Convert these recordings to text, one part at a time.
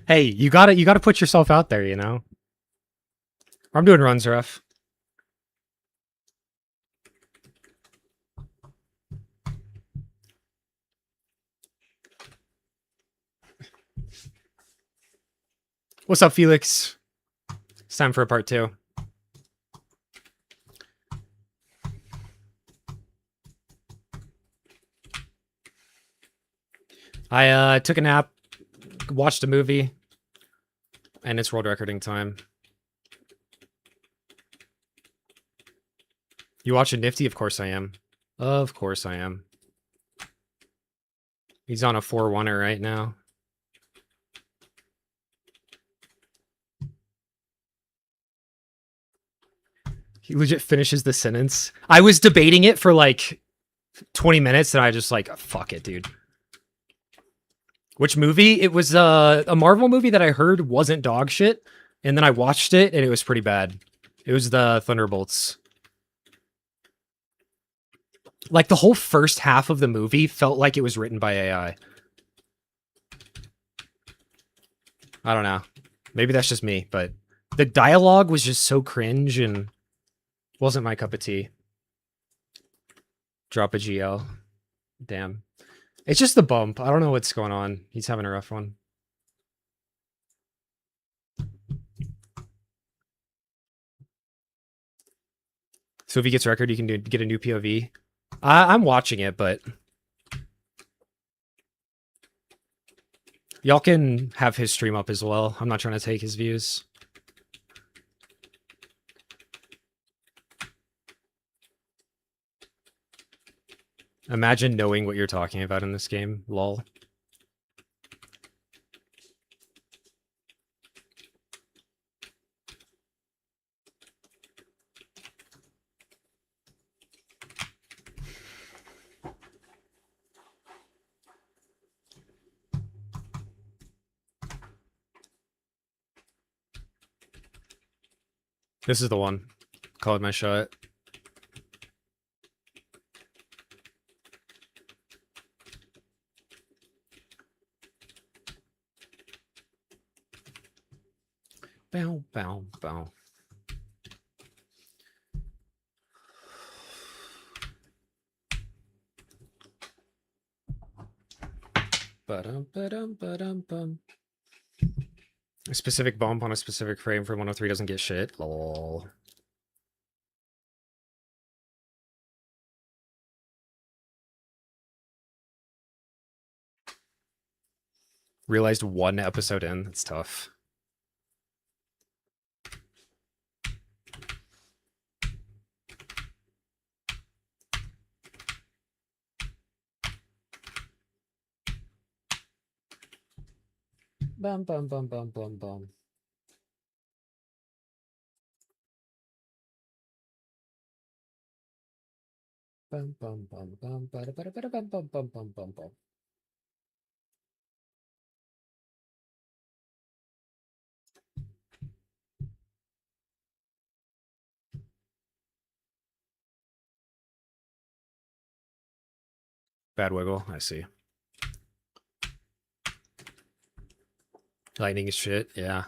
Hey, you gotta put yourself out there, you know? I'm doing runs rough. What's up, Felix? It's time for a part 2. I took a nap, watched a movie, and it's world recording time. You watching Nifty? Of course I am. Of course I am. He's on a 4-1er right now. He legit finishes the sentence. I was debating it for like 20 minutes and I just like, fuck it, dude. Which movie? It was a Marvel movie that I heard wasn't dog shit. And then I watched it and it was pretty bad. It was the Thunderbolts. Like the whole first half of the movie felt like it was written by AI. I don't know. Maybe that's just me, but the dialogue was just so cringe and wasn't my cup of tea. Drop a GL. Damn. It's just the bump. I don't know what's going on. He's having a rough one. So if he gets record, you can get a new POV. I'm watching it, but y'all can have his stream up as well. I'm not trying to take his views. Imagine knowing what you're talking about in this game. Lol. This is the one. Called my shot. Bow, bow, bow. Ba-dum, ba-dum, ba-dum, bum. A specific bump on a specific frame from 103 doesn't get shit. Lol. Realized one episode in. It's tough. Bum, bum, bum, bum, bum, bum. Bum, bum, bum, bum, bada, bada, bada, bum, bum, bum, bum, bum, bum. Bad wiggle, I see. Lightning is shit, yeah.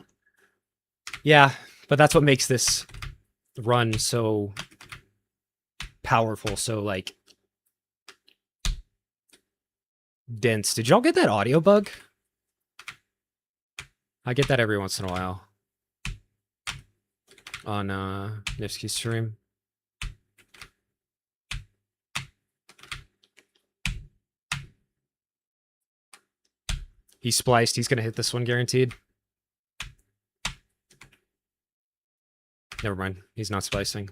Yeah, but that's what makes this run so powerful, so like dense. Did y'all get that audio bug? I get that every once in a while on Nifsky's stream. He's spliced. He's going to hit this one guaranteed. Never mind. He's not splicing.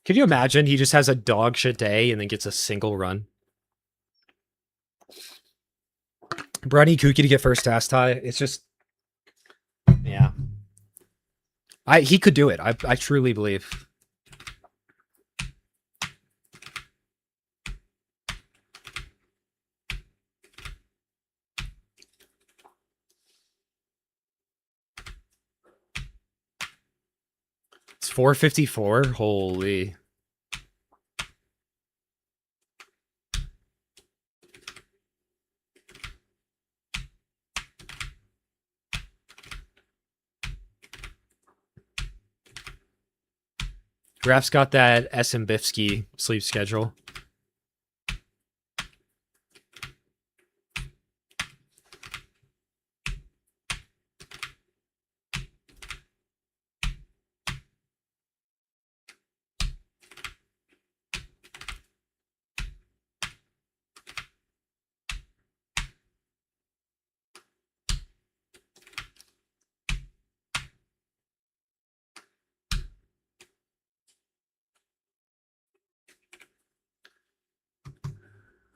Could you imagine he just has a dog shit day and then gets a single run? Brady Kuki to get first task tie. It's just, yeah. He could do it. I truly believe. It's 454. Holy. Graf's got that Bifsky sleep schedule.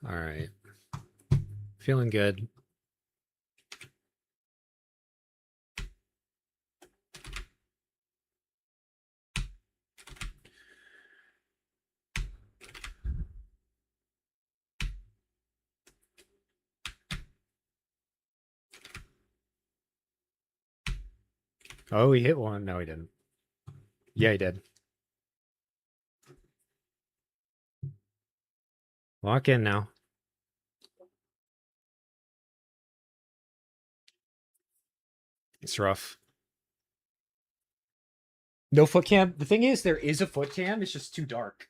All right. Feeling good. Oh, he hit one. No, he didn't. Yeah, he did. Lock in now. It's rough. No foot cam. The thing is, there is a foot cam. It's just too dark.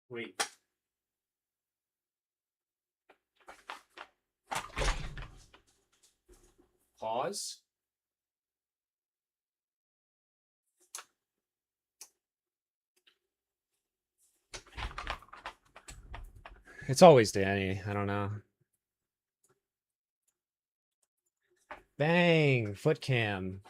Wait. Pause. It's always Danny. I don't know. Bang. Foot cam.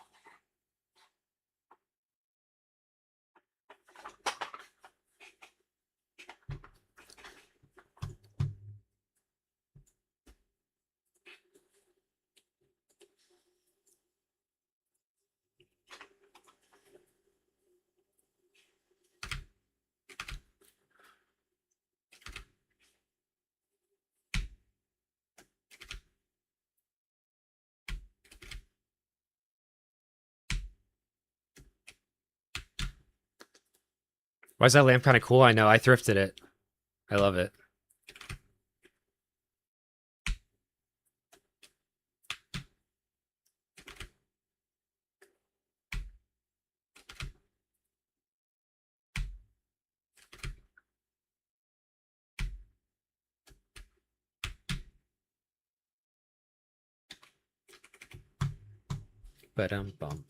Why is that lamp kind of cool? I know. I thrifted it. I love it. Bum.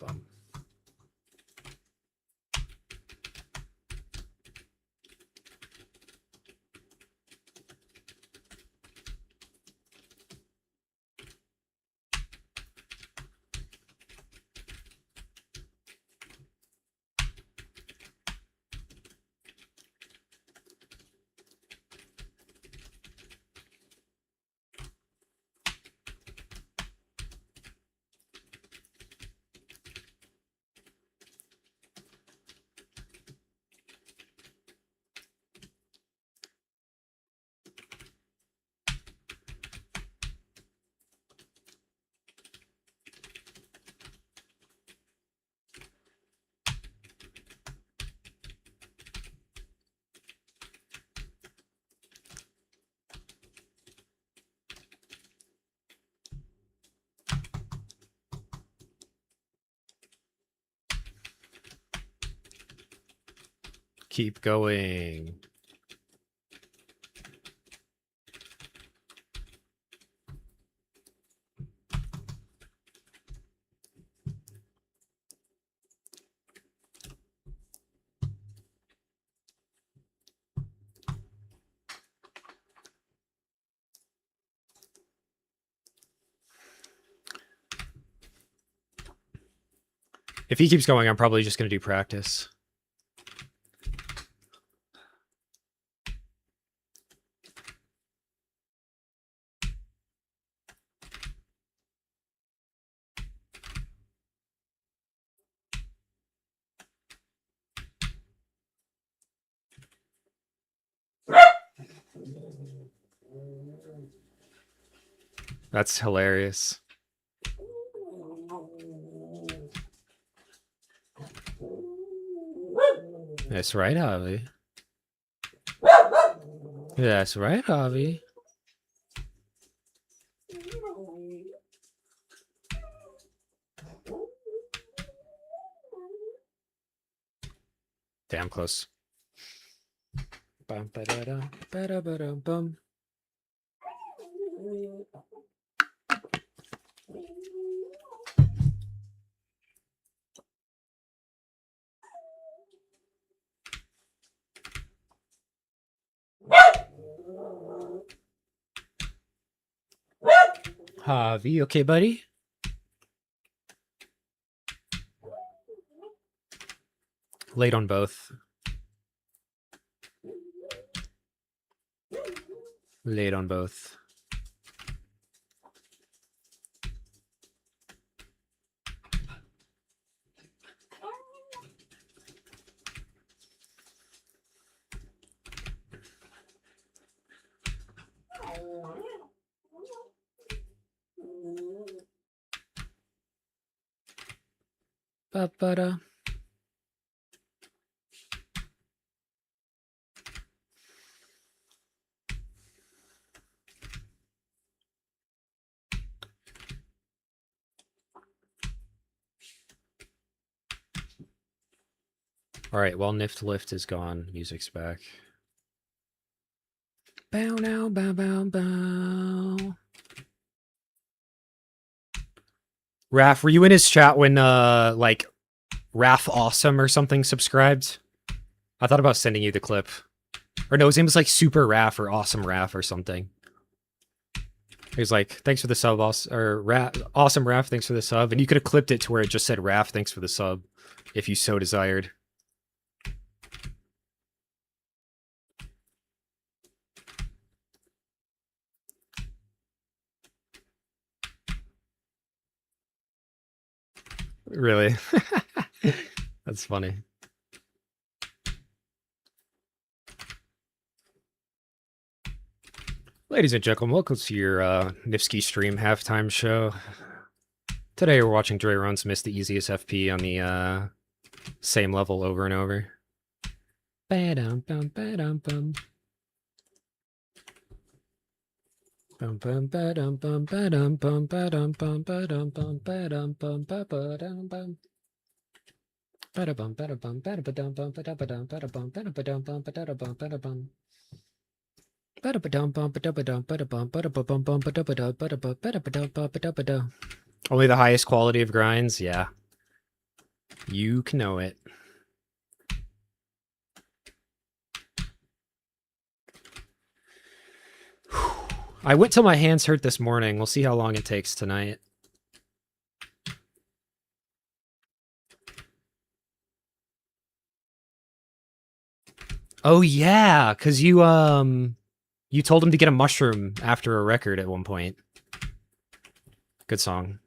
Keep going. If he keeps going, I'm probably just going to do practice. That's hilarious. That's right, Javi. That's right, Javi. Damn close. Bum, ba-da-da, ba-da-ba-dum, bum. Javi, okay, buddy? Late on both. Late on both. Ba-ba-da. All right, well, Nift Lift is gone. Music's back. Bow now, bow, bow, bow. Raph, were you in his chat when, like, Raph Awesome or something subscribed? I thought about sending you the clip. Or no, his name was like Super Raph or Awesome Raph or something. He was like, thanks for the sub, Awesome Raph, thanks for the sub. And you could have clipped it to where it just said Raph, thanks for the sub, if you so desired. Really? That's funny. Ladies and gentlemen, welcome to your Nifsky stream halftime show. Today we're watching Dre Runs miss the easiest FP on the same level over and over. Ba-dum, bum, ba-dum, bum. Bum bum ba-dum, bum, ba-dum, bum, ba-dum, bum, ba-dum, bum, ba-dum, bum, ba-ba-dum, bum. Ba-da-bum, ba-da-bum, ba-da-ba-dum, bum, ba-da-ba-dum, ba-da-bum, ba-da-ba-dum, bum, ba-da-da-bum, ba-da-bum. Ba-da-ba-dum, bum, ba-da-ba-dum, ba-da-bum, ba-da-ba-bum, bum, ba-da-ba-dum, ba-da-ba, ba-da-ba-dum, bum, ba-da-ba-dum. Only the highest quality of grinds? Yeah. You can know it. I went till my hands hurt this morning. We'll see how long it takes tonight. Oh yeah, because you told him to get a mushroom after a record at one point. Good song.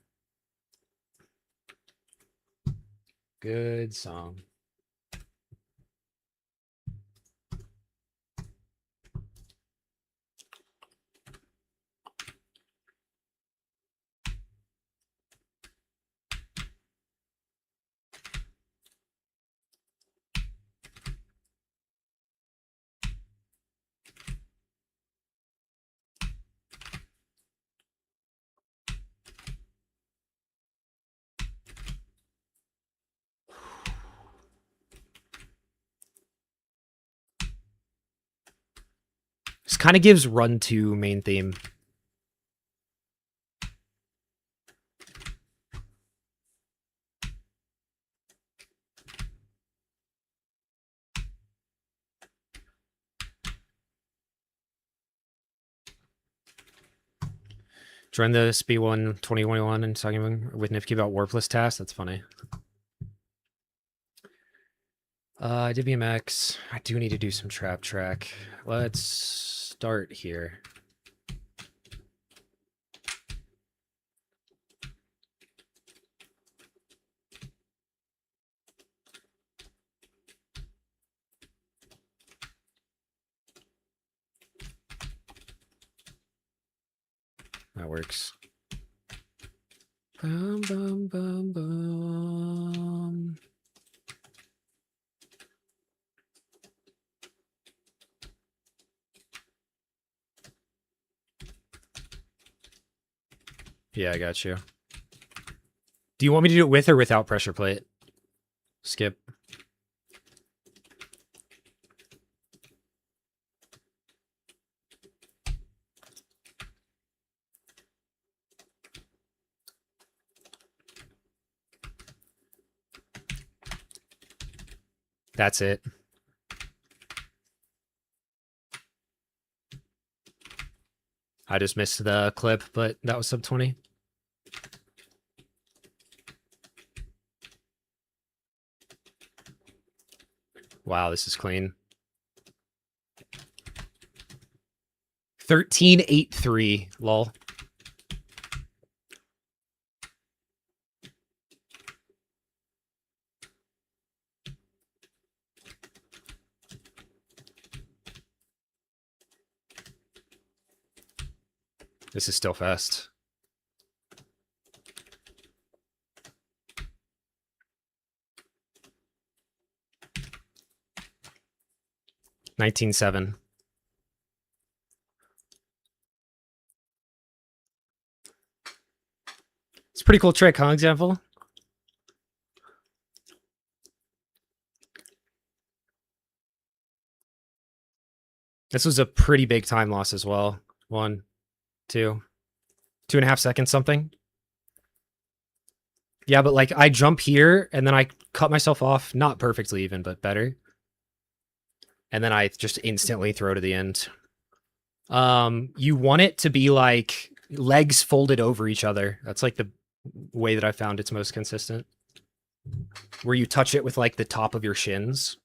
Good song. This kind of gives Run 2 main theme. Join the SP1 2021 and talking with Nifty about warpless tasks. That's funny. I did BMX. I do need to do some trap track. Let's start here. That works. Bum, bum, bum, bum. Yeah, I got you. Do you want me to do it with or without pressure plate? Skip. That's it. I just missed the clip, but that was sub 20. Wow, this is clean. 13-8-3, lol. This is still fast. $19.7. It's a pretty cool trick, huh, example? This was a pretty big time loss as well. 1, 2, 2.5 seconds something. Yeah, but like I jump here and then I cut myself off, not perfectly even, but better. And then I just instantly throw to the end. You want it to be like legs folded over each other. That's like the way that I found it's most consistent. Where you touch it with like the top of your shins.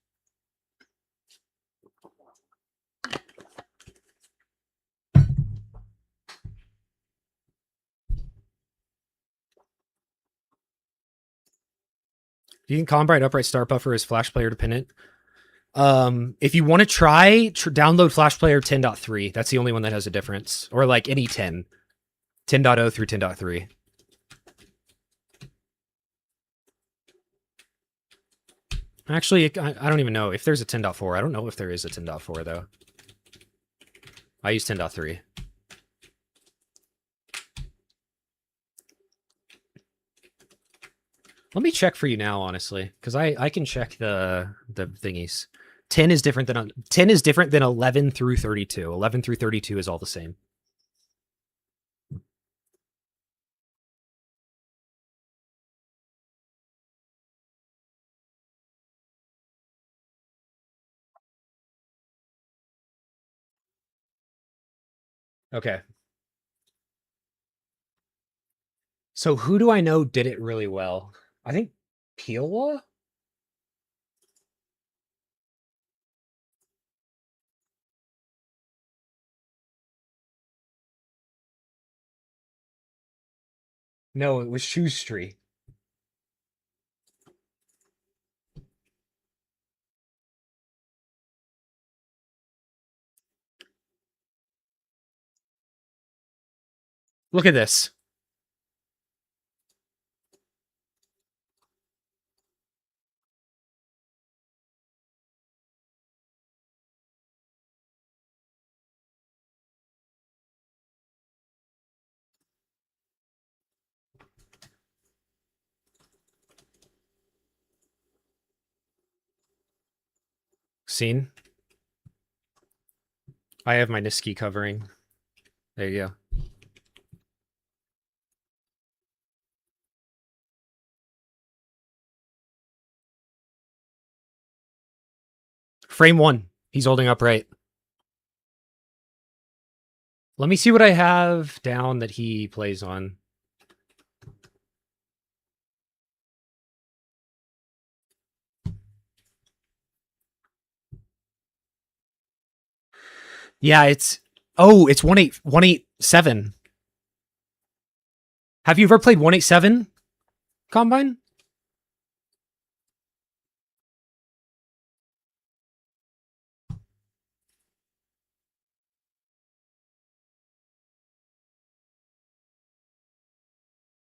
You can Combine Upright Start Buffer as Flash Player dependent. If you want to try, download Flash Player 10.3. That's the only one that has a difference. Or like any 10. 10.0 through 10.3. Actually, I don't even know if there's a 10.4. I don't know if there is a 10.4 though. I use 10.3. Let me check for you now, honestly, because I can check the thingies. 10 is different than 11 through 32. 11 through 32 is all the same. Okay. So who do I know did it really well? I think Pila? No, it was Shoestry. Look at this. Seen? I have my Niski covering. There you go. Frame 1. He's holding upright. Let me see what I have down that he plays on. Yeah, it's 187. Have you ever played 187 Combine?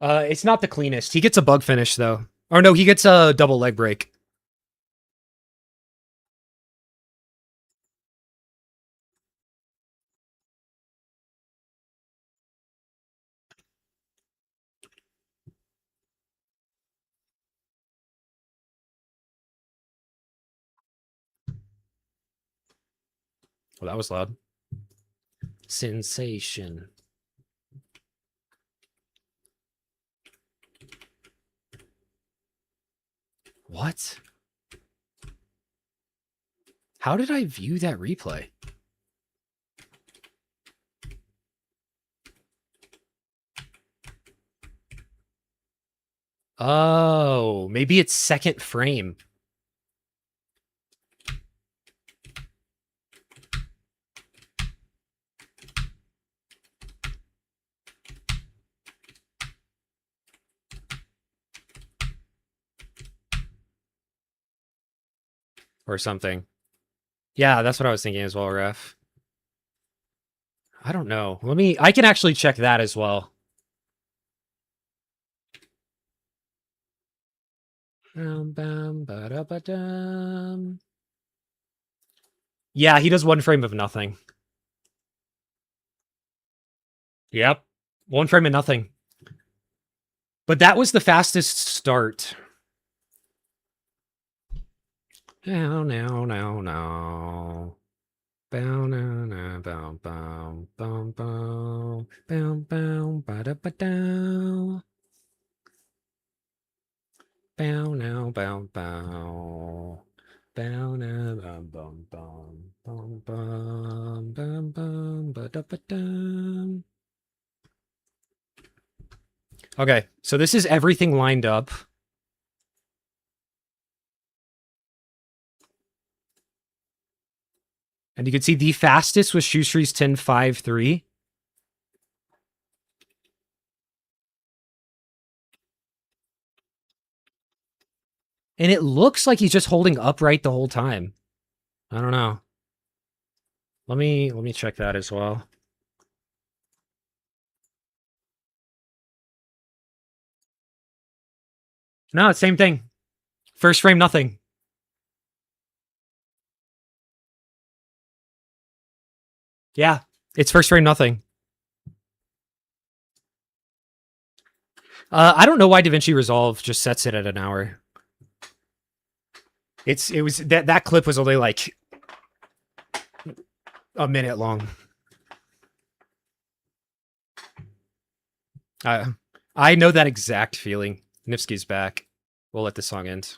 It's not the cleanest. He gets a bug finish though. Or no, he gets a double leg break. Well, that was loud. Sensation. What? How did I view that replay? Oh, maybe it's second frame. Or something. Yeah, that's what I was thinking as well, Ref. I don't know. I can actually check that as well. Yeah, he does one frame of nothing. Yep. One frame of nothing. But that was the fastest start. No. Bow now now bow bow bow bow bow bow ba da ba dow. Bow now bow bow. Bow now bum bum bum bum bum bum bum ba da ba dum. Okay, so this is everything lined up. And you can see the fastest was Schuster's 10.53. And it looks like he's just holding upright the whole time. I don't know. Let me check that as well. No, same thing. First frame, nothing. Yeah, it's first frame, nothing. I don't know why DaVinci Resolve just sets it at an hour. It was that clip was only like a minute long. I know that exact feeling. Nipsky's back. We'll let the song end.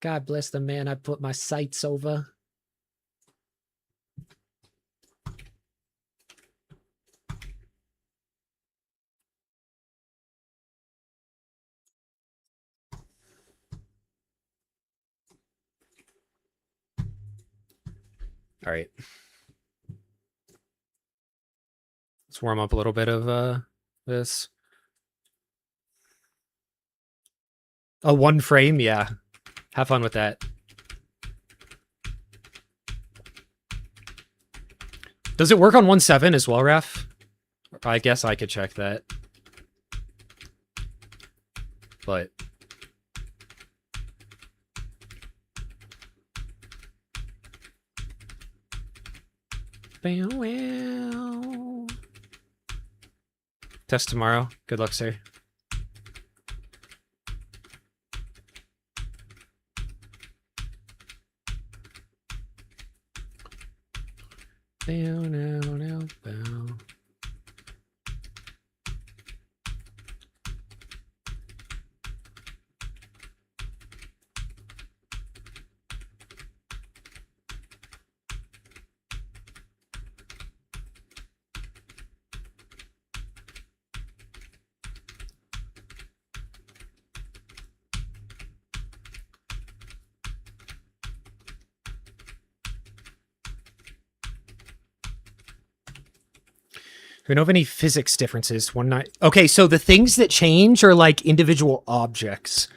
God bless the man I put my sights over. All right. Let's warm up a little bit of this. A one frame, yeah. Have fun with that. Does it work on 1.7 as well, Ref? I guess I could check that. But test tomorrow. Good luck, sir. Bow. Do we know of any physics differences? Okay, so the things that change are like individual objects.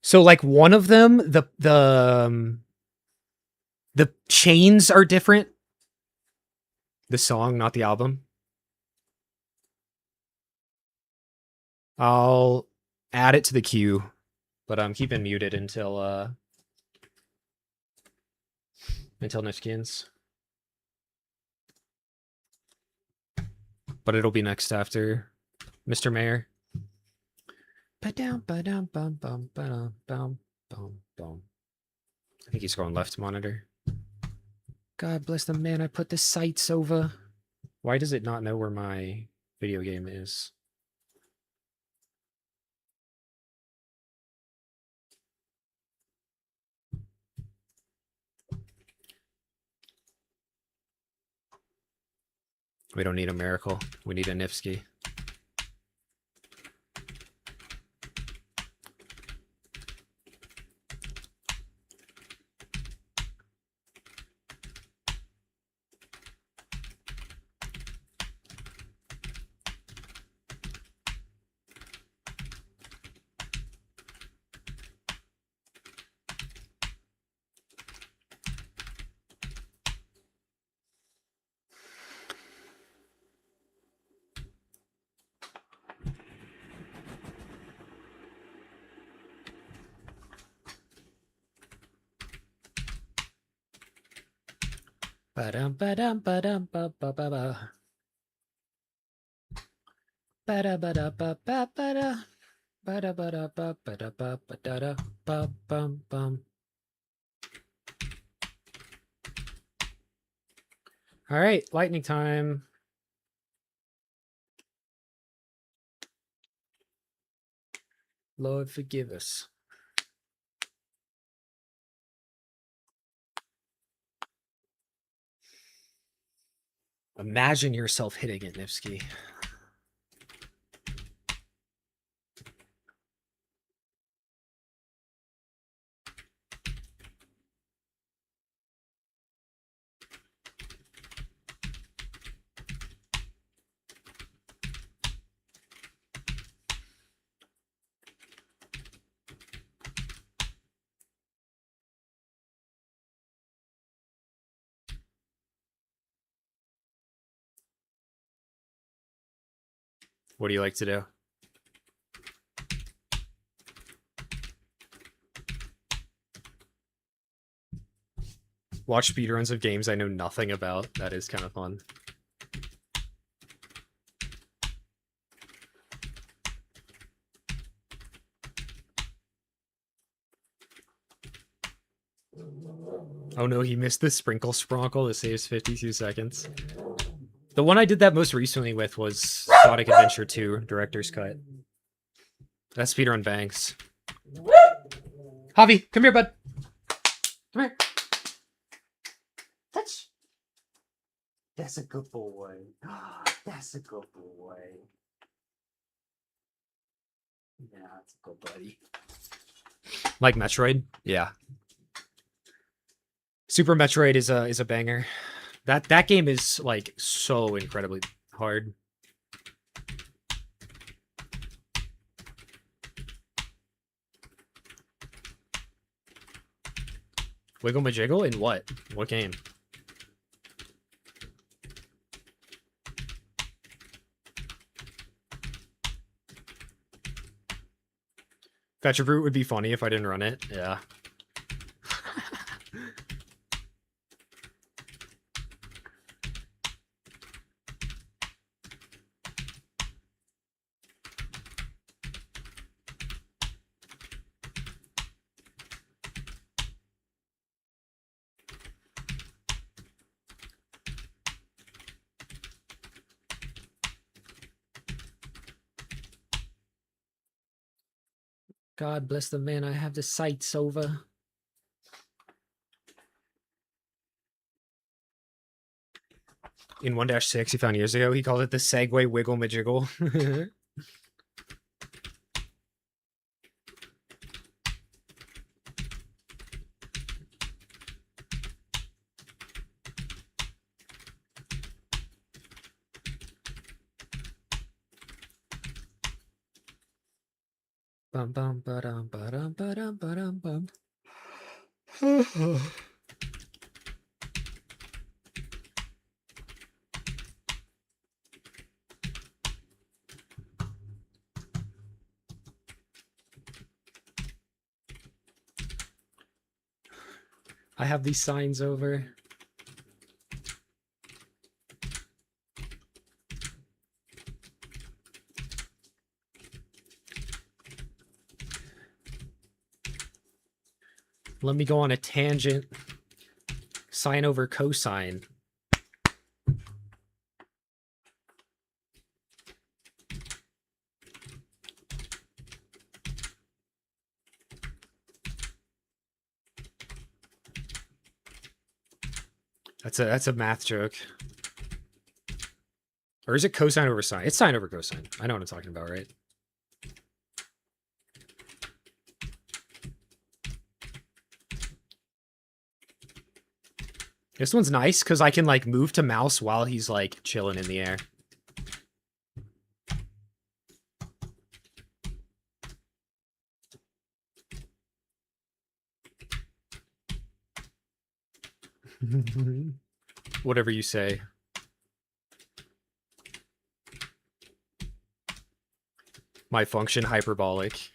So like one of them, the chains are different. The song, not the album. I'll add it to the queue, but I'm keeping muted until Nifskins. But it'll be next after Mr. Mayor. I think he's going left monitor. God bless the man I put the sights over. Why does it not know where my video game is? We don't need a miracle. We need a Nifsky. Ba-dum, ba-dum, ba-dum, ba-ba-ba-ba. Ba-da-ba-da-ba-ba-ba-da. Ba-da-ba-da-ba-ba-da-ba-ba-da-da-ba-bum-bum. All right, lightning time. Lord, forgive us. Imagine yourself hitting it, Nifsky. What do you like to do? Watch speedruns of games I know nothing about. That is kind of fun. Oh no, he missed the sprinkle spronkle that saves 52 seconds. The one I did that most recently with was Sonic Adventure 2 Director's Cut. That speedrun bangs. Javi, come here, bud. Come here. Touch. That's a good boy. That's a good boy. Yeah, that's a good buddy. Like Metroid? Yeah. Super Metroid is a banger. That game is like so incredibly hard. Wiggle Majiggle in what? What game? Fetch a Brute would be funny if I didn't run it. Yeah. God bless the man I have the sights over. In 1-6 he found years ago, he called it the Segway Wiggle Majiggle. Bum bum ba-dum ba-dum ba-dum ba-dum bum. I have these signs over. Let me go on a tangent. Sine over cosine. That's a math joke. Or is it cosine over sine? It's sine over cosine. I know what I'm talking about, right? This one's nice because I can like move to mouse while he's like chilling in the air. Whatever you say. My function hyperbolic.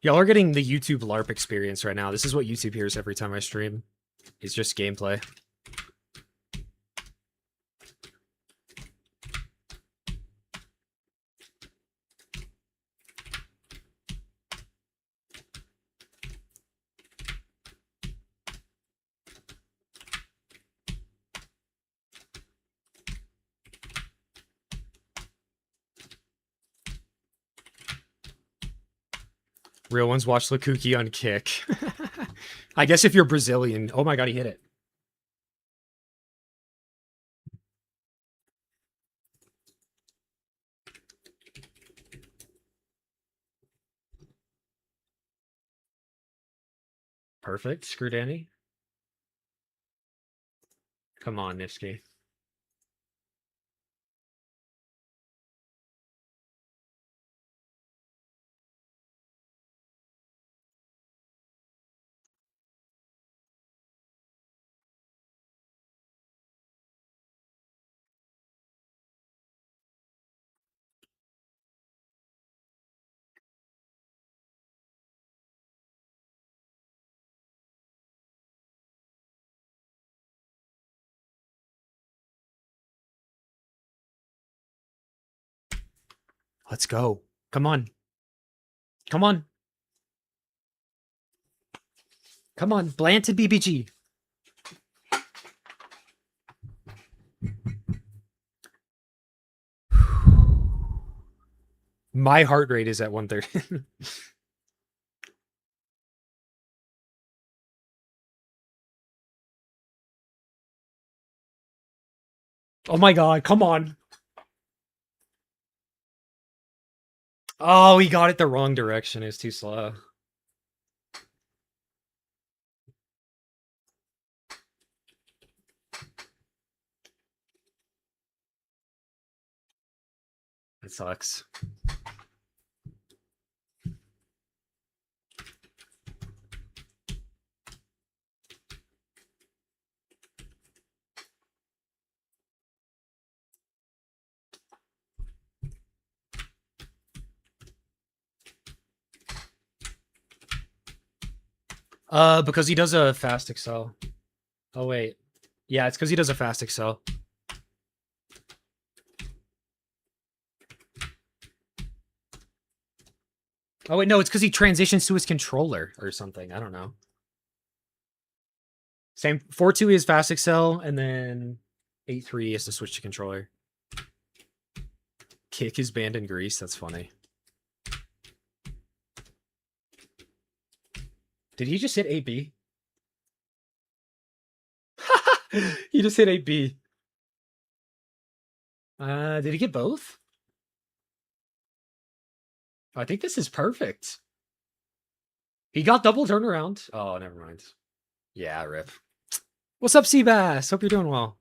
Y'all are getting the YouTube LARP experience right now. This is what YouTube hears every time I stream. It's just gameplay. Real ones watch Lukuki on Kick. I guess if you're Brazilian. Oh my god, he hit it. Perfect. Screw Danny. Come on, Nifsky. Let's go. Come on. Come on. Come on. Blanted BBG. My heart rate is at 130. Oh my god, come on. Oh, he got it the wrong direction. It's too slow. It sucks. Because he does a fast excel. Oh wait. Yeah, it's because he does a fast excel. Oh wait, no, it's because he transitions to his controller or something. I don't know. Same 4-2 is fast excel, and then 8-3 is to switch to controller. Kick is banned in Greece. That's funny. Did he just hit 8B? He just hit 8B. Did he get both? I think this is perfect. He got double turnaround. Oh, never mind. Yeah, rip. What's up, Seabass? Hope you're doing well.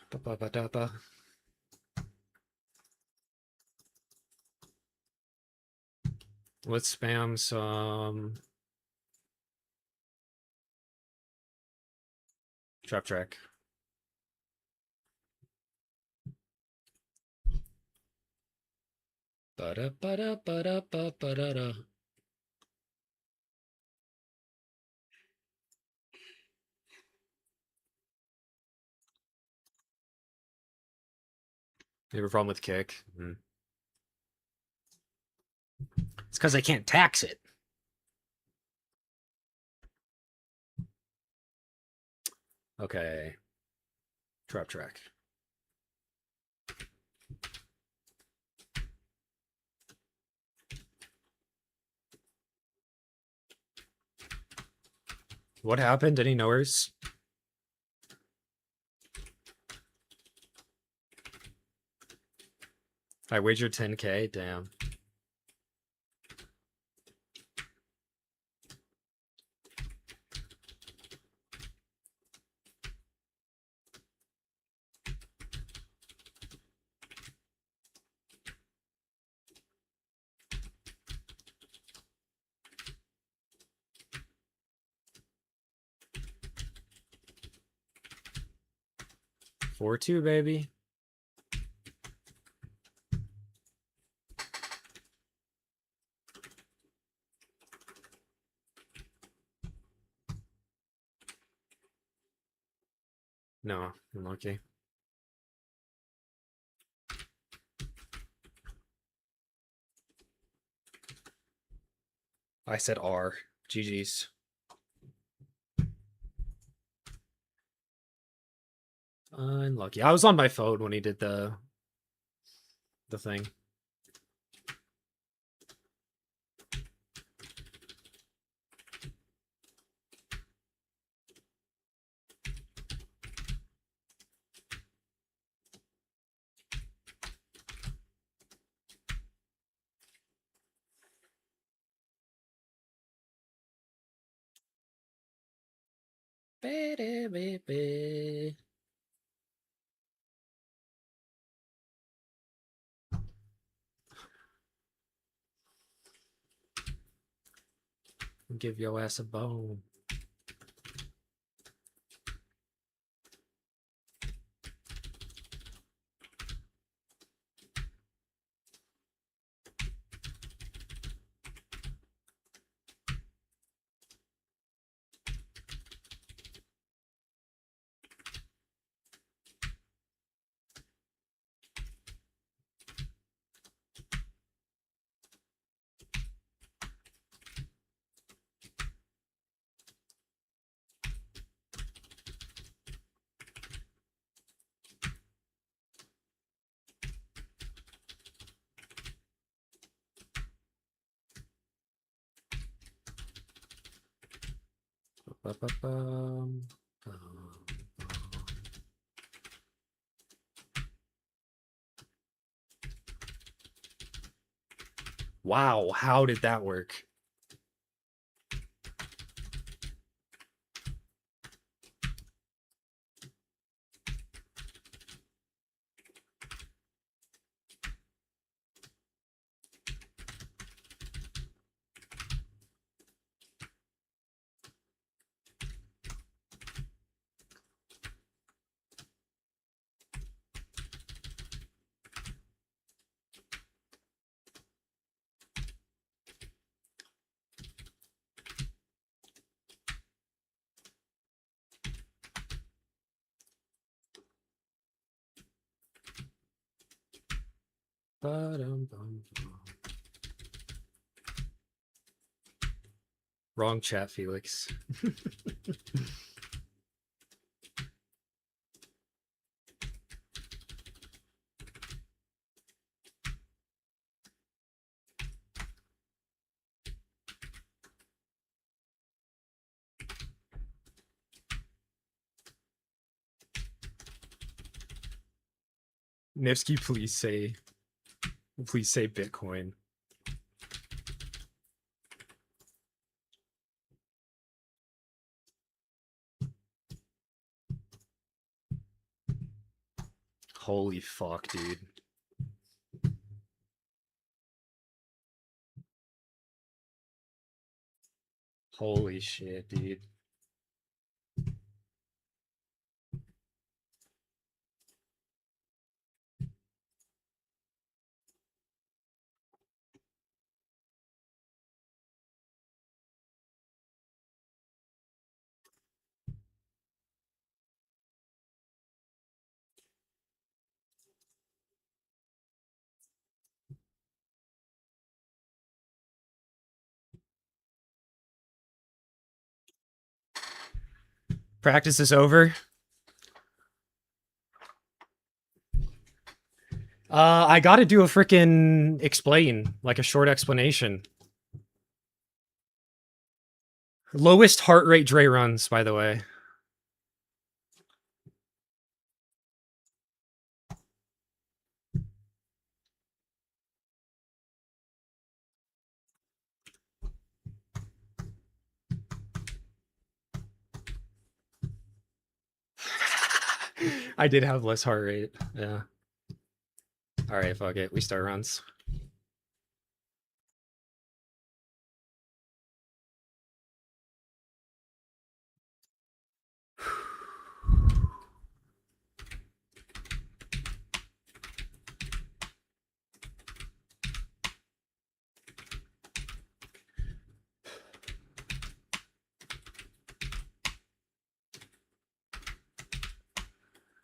Ba-ba-ba-da-ba. Let's spam some trap track. Ba-da-ba-da-ba-da-ba-ba-da-da. You have a problem with kick? It's because I can't tax it. Okay. Trap track. What happened? Any knowers? I wagered 10K? Damn. Four two, baby. No, unlucky. I said R. GG's. Unlucky. I was on my phone when he did the thing. Give your ass a bone. Wow, how did that work? Wrong chat, Felix. Nifsky, please say Bitcoin. Holy fuck, dude. Holy shit, dude. Practice is over. I gotta do a freaking explain, like a short explanation. Lowest heart rate Dre runs, by the way. I did have less heart rate. Yeah. All right, fuck it. We start runs.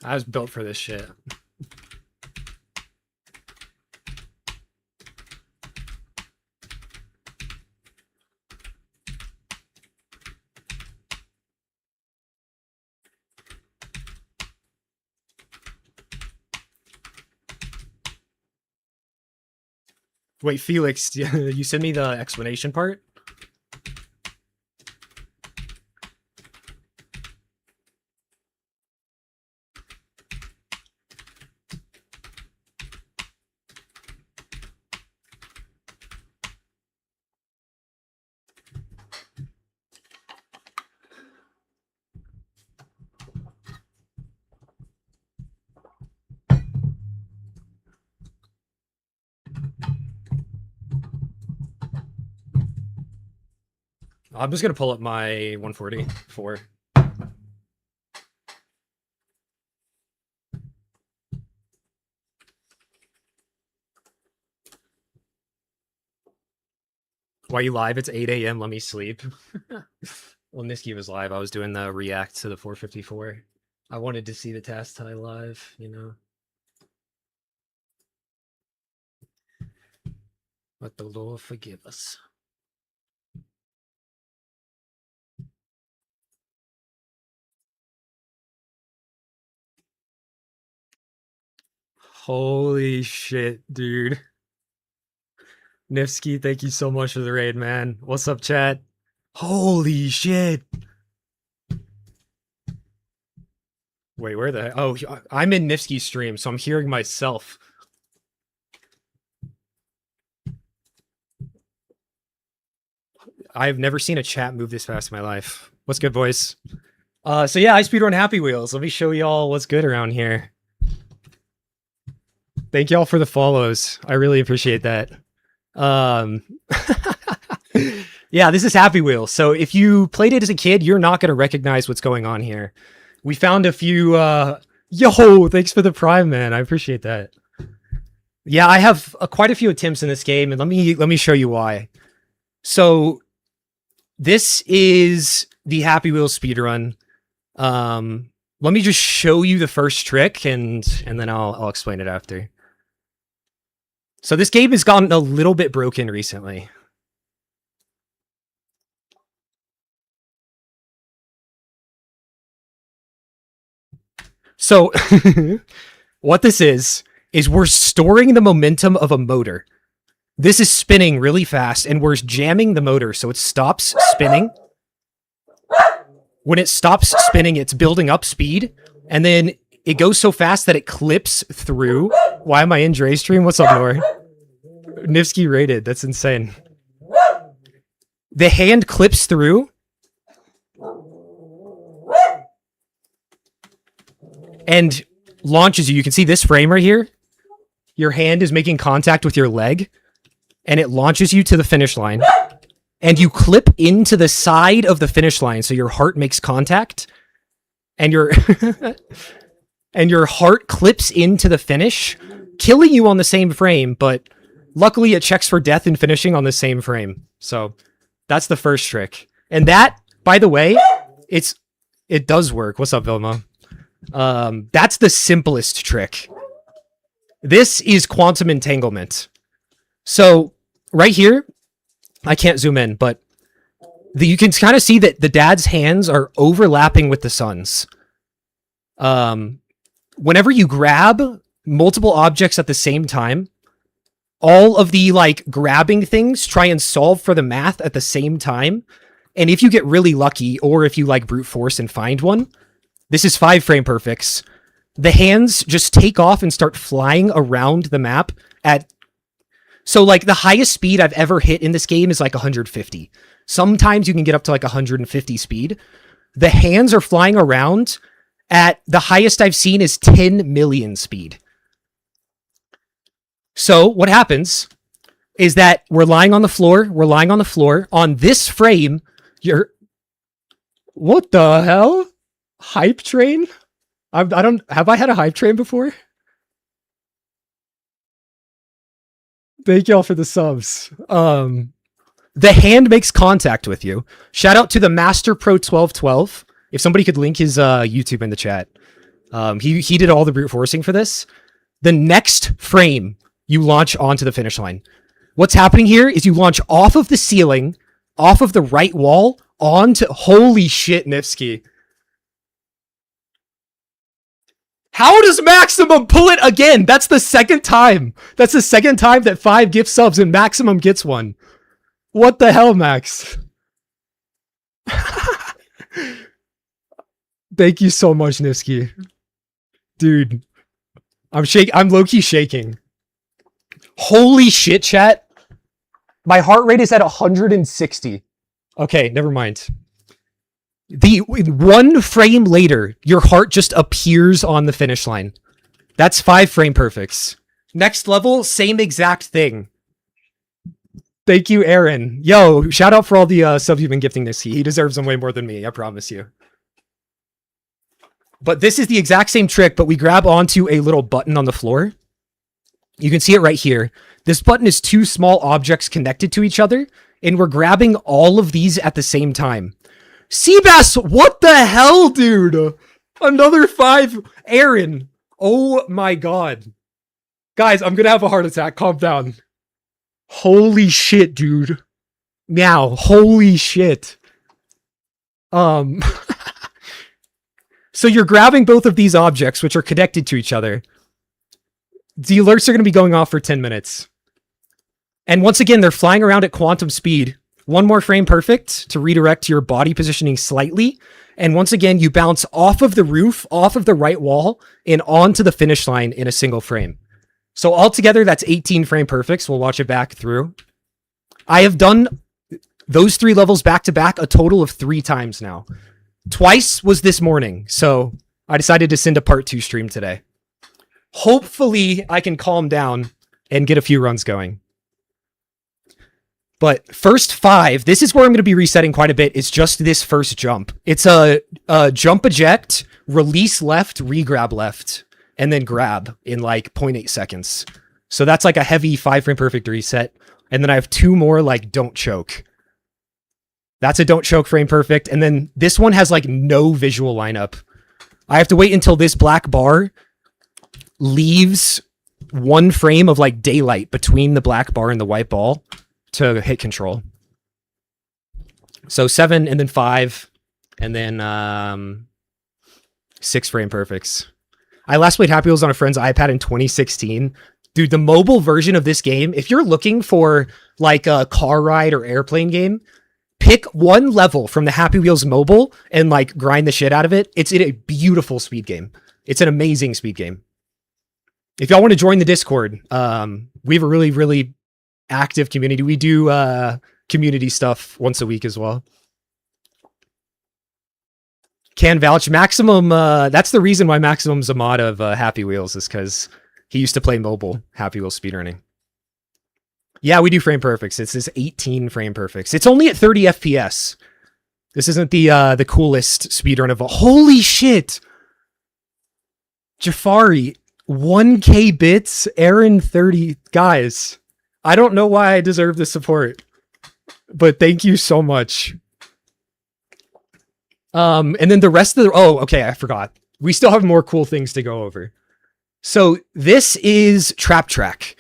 I was built for this shit. Wait, Felix, you send me the explanation part? I'm just gonna pull up my 144. Why you live? It's 8 a.m. Let me sleep. When Niski was live, I was doing the react to the 454. I wanted to see the test tie live, you know. Let the Lord forgive us. Holy shit, dude. Nifsky, thank you so much for the raid, man. What's up, chat? Holy shit. Wait, where the... Oh, I'm in Nifsky's stream, so I'm hearing myself. I've never seen a chat move this fast in my life. What's good, boys? So yeah, I speedrun Happy Wheels. Let me show y'all what's good around here. Thank y'all for the follows. I really appreciate that. Yeah, this is Happy Wheels. So if you played it as a kid, you're not going to recognize what's going on here. We found a few... Yo, thanks for the prime, man. I appreciate that. Yeah, I have quite a few attempts in this game, and let me show you why. So this is the Happy Wheels speedrun. Let me just show you the first trick, and then I'll explain it after. So this game has gotten a little bit broken recently. So what this is we're storing the momentum of a motor. This is spinning really fast, and we're jamming the motor so it stops spinning. When it stops spinning, it's building up speed, and then it goes so fast that it clips through. Why am I in Dre's stream? What's up, Nor? Nifsky rated. That's insane. The hand clips through. And launches you. You can see this frame right here. Your hand is making contact with your leg, and it launches you to the finish line. And you clip into the side of the finish line, so your heart makes contact, and your and your heart clips into the finish, killing you on the same frame. But luckily, it checks for death and finishing on the same frame. So that's the first trick. And that, by the way, it does work. What's up, Vilma? That's the simplest trick. This is quantum entanglement. So right here, I can't zoom in, but you can kind of see that the dad's hands are overlapping with the son's. Whenever you grab multiple objects at the same time, all of the like grabbing things try and solve for the math at the same time. And if you get really lucky, or if you like brute force and find one, this is 5 frame perfects. The hands just take off and start flying around the map so like the highest speed I've ever hit in this game is like 150. Sometimes you can get up to like 150 speed. The hands are flying around at the highest I've seen is 10 million speed. So what happens is that we're lying on the floor. On this frame, what the hell? Hype train? Have I had a hype train before? Thank y'all for the subs. The hand makes contact with you. Shout out to the Master Pro 1212. If somebody could link his YouTube in the chat. He did all the brute forcing for this. The next frame, you launch onto the finish line. What's happening here is you launch off of the ceiling, off of the right wall, onto... Holy shit, Nifsky. How does Maximum pull it again? That's the second time. That's the second time that 5 gift subs and Maximum gets one. What the hell, Max? Thank you so much, Nifsky. Dude, I'm low-key shaking. Holy shit, chat. My heart rate is at 160. Okay, never mind. The 1 frame later, your heart just appears on the finish line. That's 5 frame perfects. Next level, same exact thing. Thank you, Aaron. Yo, shout out for all the subs you've been gifting this. He deserves them way more than me, I promise you. But this is the exact same trick, but we grab onto a little button on the floor. You can see it right here. This button is 2 small objects connected to each other, and we're grabbing all of these at the same time. Seabass, what the hell, dude? Another 5. Aaron. Oh my god. Guys, I'm gonna have a heart attack. Calm down. Holy shit, dude. Meow. Holy shit. So you're grabbing both of these objects, which are connected to each other. The alerts are going to be going off for 10 minutes. And once again, they're flying around at quantum speed. 1 more frame perfect to redirect your body positioning slightly. And once again, you bounce off of the roof, off of the right wall, and onto the finish line in a single frame. So altogether, that's 18 frame perfects. We'll watch it back through. I have done those 3 levels back to back a total of 3 times now. Twice was this morning, so I decided to send a part 2 stream today. Hopefully, I can calm down and get a few runs going. But first 5, this is where I'm going to be resetting quite a bit. It's just this first jump. It's a jump eject, release left, re-grab left, and then grab in like 0.8 seconds. So that's like a heavy 5 frame perfect reset. And then I have 2 more like don't choke. That's a don't choke frame perfect. And then this one has like no visual lineup. I have to wait until this black bar leaves 1 frame of like daylight between the black bar and the white ball to hit control. So 7 and then 5 and then 6 frame perfects. I last played Happy Wheels on a friend's iPad in 2016. Dude, the mobile version of this game, if you're looking for like a car ride or airplane game, pick 1 level from the Happy Wheels mobile and like grind the shit out of it. It's a beautiful speed game. It's an amazing speed game. If y'all want to join the Discord, we have a really, really active community. We do community stuff once a week as well. Can vouch. Maximum, that's the reason why Maximum's a mod of Happy Wheels is because he used to play mobile Happy Wheels speedrunning. Yeah, we do frame perfects. It's this 18 frame perfects. It's only at 30 FPS. This isn't the coolest speedrun of all. Holy shit! Jafari, 1K bits, Aaron 30. Guys, I don't know why I deserve the support, but thank you so much. And then the rest of the, oh, okay, I forgot. We still have more cool things to go over. So this is Trap Track.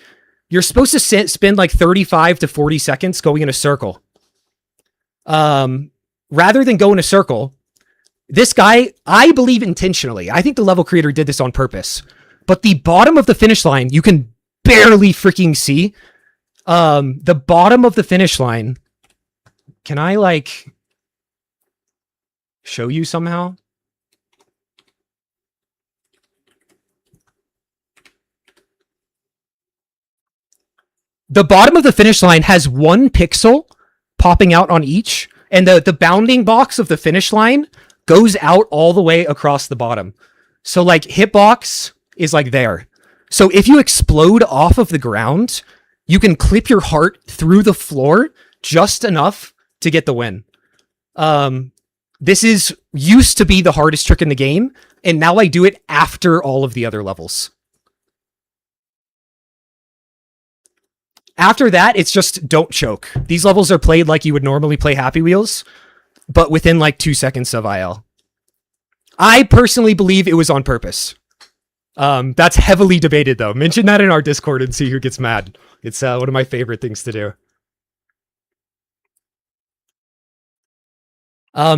You're supposed to spend like 35 to 40 seconds going in a circle. Rather than go in a circle, this guy, I believe intentionally, I think the level creator did this on purpose, but the bottom of the finish line, you can barely freaking see. The bottom of the finish line, can I like show you somehow? The bottom of the finish line has 1 pixel popping out on each, and the bounding box of the finish line goes out all the way across the bottom. So like hitbox is like there. So if you explode off of the ground, you can clip your heart through the floor just enough to get the win. This is used to be the hardest trick in the game, and now I do it after all of the other levels. After that, it's just don't choke. These levels are played like you would normally play Happy Wheels, but within like 2 seconds of IL. I personally believe it was on purpose. That's heavily debated though. Mention that in our Discord and see who gets mad. It's one of my favorite things to do.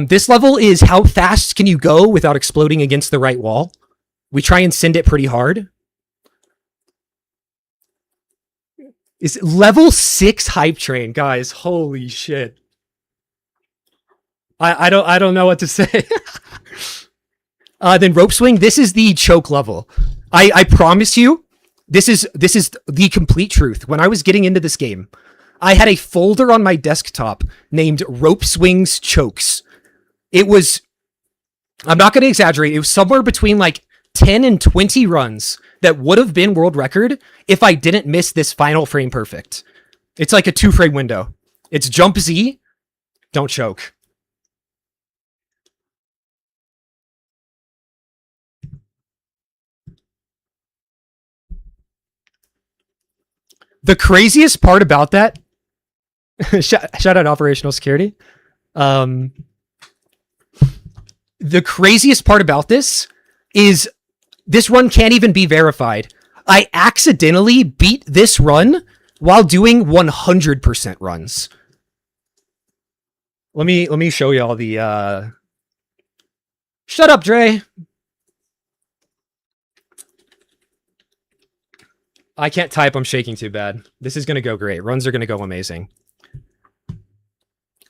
This level is how fast can you go without exploding against the right wall. We try and send it pretty hard. Is level 6 hype train, guys. Holy shit. I don't know what to say. Then rope swing. This is the choke level. I promise you, this is the complete truth. When I was getting into this game, I had a folder on my desktop named Rope Swings Chokes. It was, I'm not going to exaggerate, it was somewhere between like 10 and 20 runs that would have been world record if I didn't miss this final frame perfect. It's like a 2-frame window. It's jump Z, don't choke. The craziest part about that, shout out operational security. The craziest part about this is this run can't even be verified. I accidentally beat this run while doing 100% runs. Let me show you all the shut up, Dre. I can't type, I'm shaking too bad. This is gonna go great. Runs are gonna go amazing.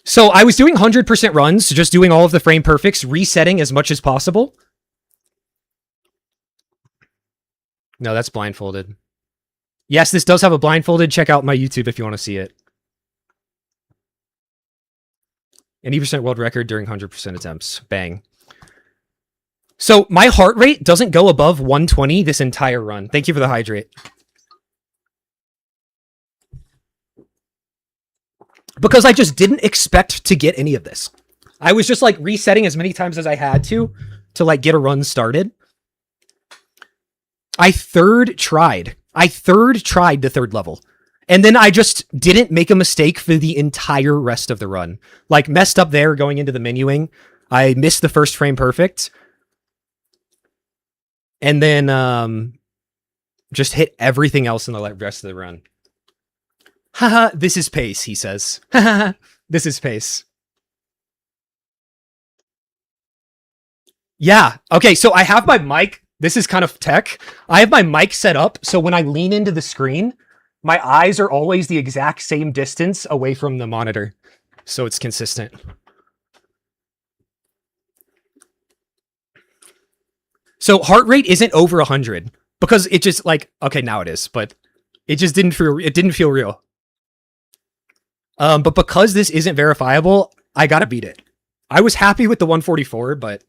So I was doing 100% runs, just doing all of the frame perfects, resetting as much as possible. No, that's blindfolded. Yes, this does have a blindfolded. Check out my YouTube if you want to see it. 80% world record during 100% attempts. Bang. So my heart rate doesn't go above 120 this entire run. Thank you for the hydrate. Because I just didn't expect to get any of this. I was just like resetting as many times as I had to like get a run started. I third tried the third level. And then I just didn't make a mistake for the entire rest of the run. Like messed up there going into the menuing. I missed the first frame perfect. And then just hit everything else in the rest of the run. Haha, this is pace, he says. Haha, this is pace. Yeah, okay, so I have my mic. This is kind of tech. I have my mic set up, so when I lean into the screen, my eyes are always the exact same distance away from the monitor. So it's consistent. So heart rate isn't over 100 because it just like, okay, now it is, but it just didn't feel real. But because this isn't verifiable, I gotta beat it. I was happy with the 144, but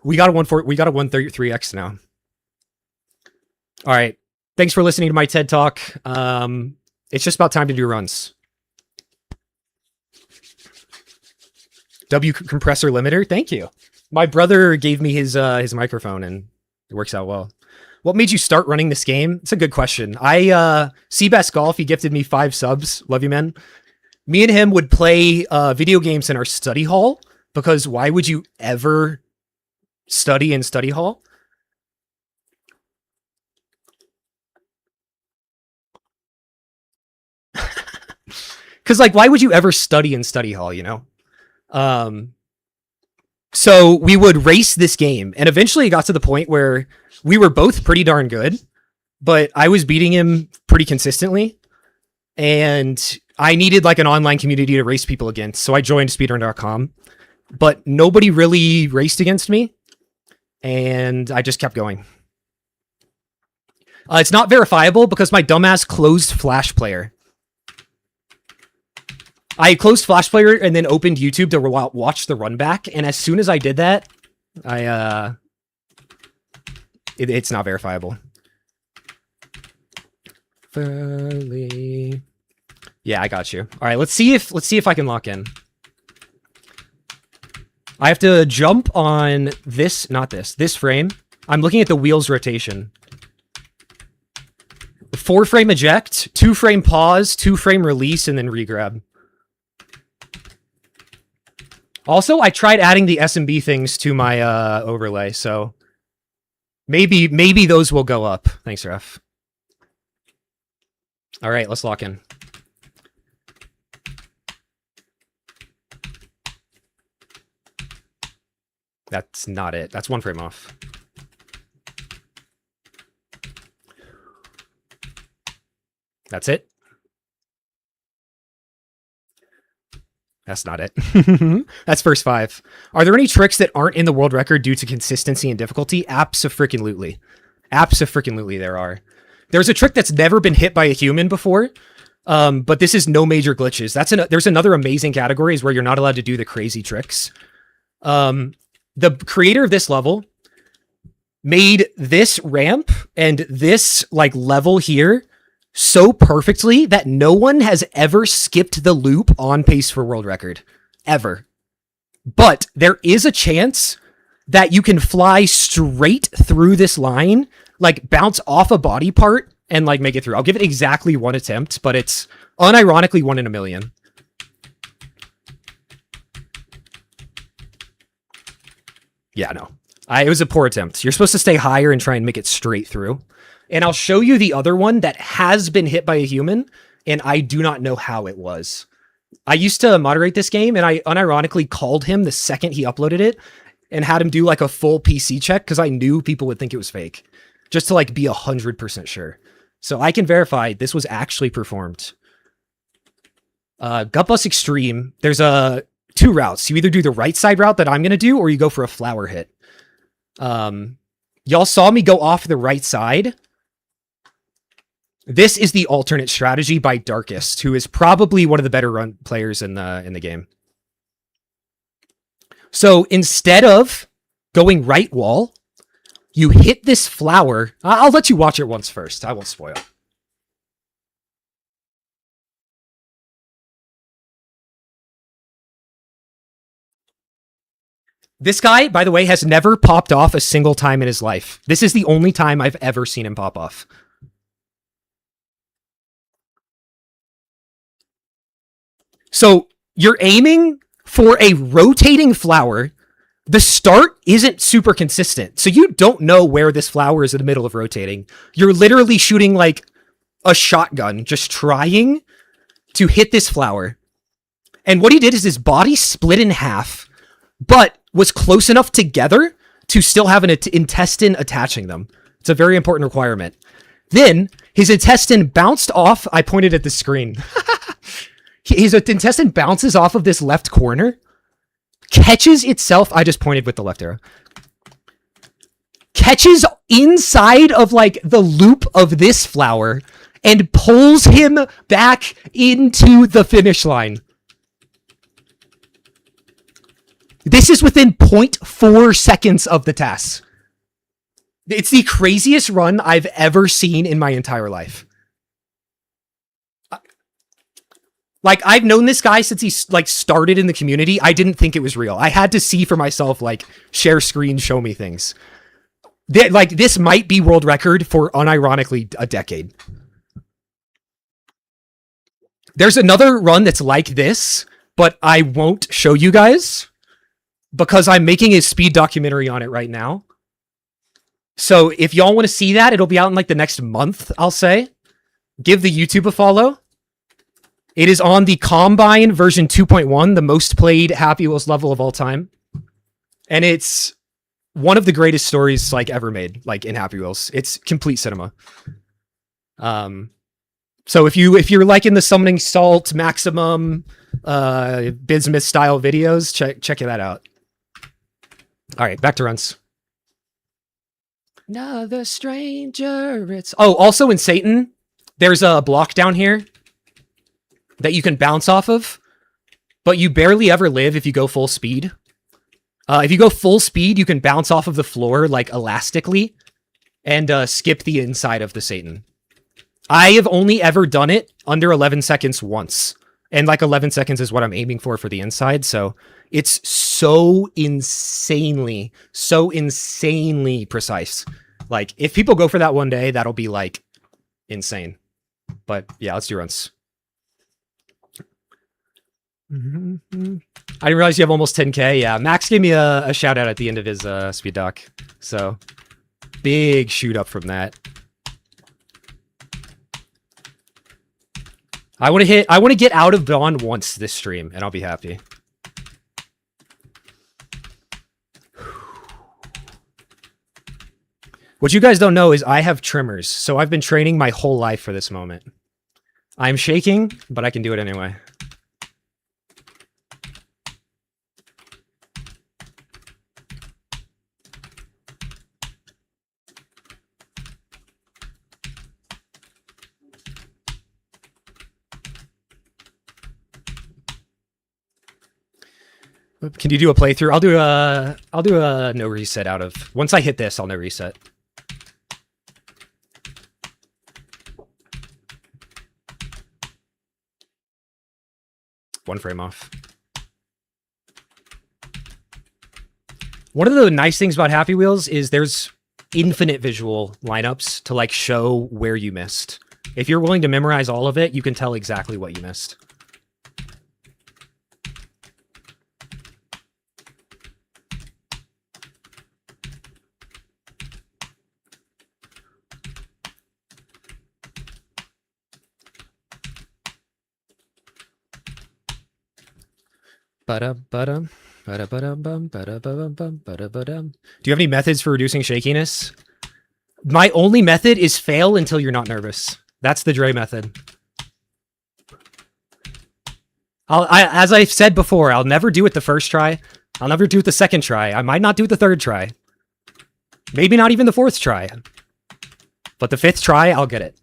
We got a 133x now. All right. Thanks for listening to my TED Talk. It's just about time to do runs. W compressor limiter. Thank you. My brother gave me his microphone and it works out well. What made you start running this game? It's a good question. Seabass Golf, he gifted me 5 subs. Love you, man. Me and him would play video games in our study hall because why would you ever study in study hall? Because, like, why would you ever study in study hall, you know? So we would race this game, and eventually it got to the point where we were both pretty darn good, but I was beating him pretty consistently, and I needed, like, an online community to race people against, so I joined speedrun.com, but nobody really raced against me, and I just kept going. It's not verifiable because my dumbass closed Flash Player. I closed Flash Player and then opened YouTube to watch the run back. And as soon as I did that, it's not verifiable. Fairly. Yeah, I got you. All right, let's see if I can lock in. I have to jump on this frame. I'm looking at the wheel's rotation. 4-frame eject, 2-frame pause, 2-frame release, and then regrab. Also, I tried adding the SMB things to my overlay, so maybe those will go up. Thanks, Ref. All right, let's lock in. That's not it. That's 1 frame off. That's it. That's not it. That's first 5. Are there any tricks that aren't in the world record due to consistency and difficulty? Abso-freaking-lutely. Abso-freaking-lutely there are. There's a trick that's never been hit by a human before, but this is no major glitches. There's another amazing category where you're not allowed to do the crazy tricks. The creator of this level made this ramp and this like level here so perfectly that no one has ever skipped the loop on pace for world record. Ever. But there is a chance that you can fly straight through this line, like bounce off a body part and like make it through. I'll give it exactly 1 attempt, but it's unironically 1 in a million. Yeah, no. It was a poor attempt. You're supposed to stay higher and try and make it straight through. And I'll show you the other one that has been hit by a human, and I do not know how it was. I used to moderate this game, and I unironically called him the second he uploaded it and had him do like a full PC check because I knew people would think it was fake, just to like be 100% sure. So I can verify this was actually performed. Gut Bus Extreme, there's 2 routes. You either do the right side route that I'm going to do, or you go for a flower hit. Y'all saw me go off the right side. This is the alternate strategy by Darkest, who is probably one of the better run players in the game. So instead of going right wall, you hit this flower. I'll let you watch it once first. I won't spoil. This guy, by the way, has never popped off a single time in his life. This is the only time I've ever seen him pop off. So you're aiming for a rotating flower. The start isn't super consistent. So you don't know where this flower is in the middle of rotating. You're literally shooting like a shotgun, just trying to hit this flower. And what he did is his body split in half, but was close enough together to still have an intestine attaching them. It's a very important requirement. Then his intestine bounced off. I pointed at the screen. His intestine bounces off of this left corner, catches itself. I just pointed with the left arrow. Catches inside of like the loop of this flower and pulls him back into the finish line. This is within 0.4 seconds of the TAS. It's the craziest run I've ever seen in my entire life. Like, I've known this guy since he like started in the community. I didn't think it was real. I had to see for myself, like, share screen, show me things. Like, this might be world record for unironically a decade. There's another run that's like this, but I won't show you guys because I'm making a speed documentary on it right now. So if y'all want to see that, it'll be out in like the next month, I'll say. Give the YouTube a follow. It is on the Combine version 2.1, the most played Happy Wheels level of all time. And it's one of the greatest stories like ever made, like in Happy Wheels. It's complete cinema. So if you're liking the Summoning Salt, Maximum, Bismuth style videos, check that out. All right, back to runs. Another stranger. It's also in Satan, there's a block down here that you can bounce off of, but you barely ever live if you go full speed. If you go full speed, you can bounce off of the floor like elastically and skip the inside of the Satan. I have only ever done it under 11 seconds once. And like 11 seconds is what I'm aiming for the inside. So it's so insanely precise. Like, if people go for that one day, that'll be like insane. But yeah, let's do runs. I didn't realize you have almost 10K. Yeah, Max gave me a shout out at the end of his speed doc. So big shoot up from that. I want to get out of Dawn once this stream, and I'll be happy. What you guys don't know is I have tremors, so I've been training my whole life for this moment. I'm shaking, but I can do it anyway. Can you do a playthrough? I'll do a no reset out of. Once I hit this, I'll no reset. One frame off. One of the nice things about Happy Wheels is there's infinite visual lineups to like show where you missed. If you're willing to memorize all of it, you can tell exactly what you missed. Do you have any methods for reducing shakiness? My only method is fail until you're not nervous. That's the Dre method. As I've said before, I'll never do it the first try. I'll never do it the second try. I might not do it the third try. Maybe not even the fourth try. But the fifth try, I'll get it.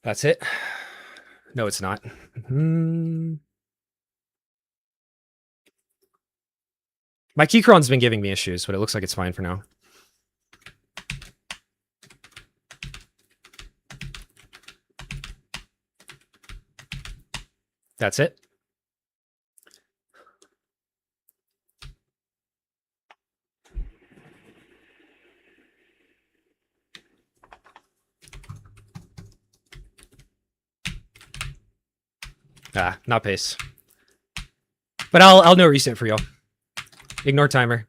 That's it. No, it's not. My Keychron's been giving me issues, but it looks like it's fine for now. That's it. Ah, not pace. But I'll no reset for y'all. Ignore timer.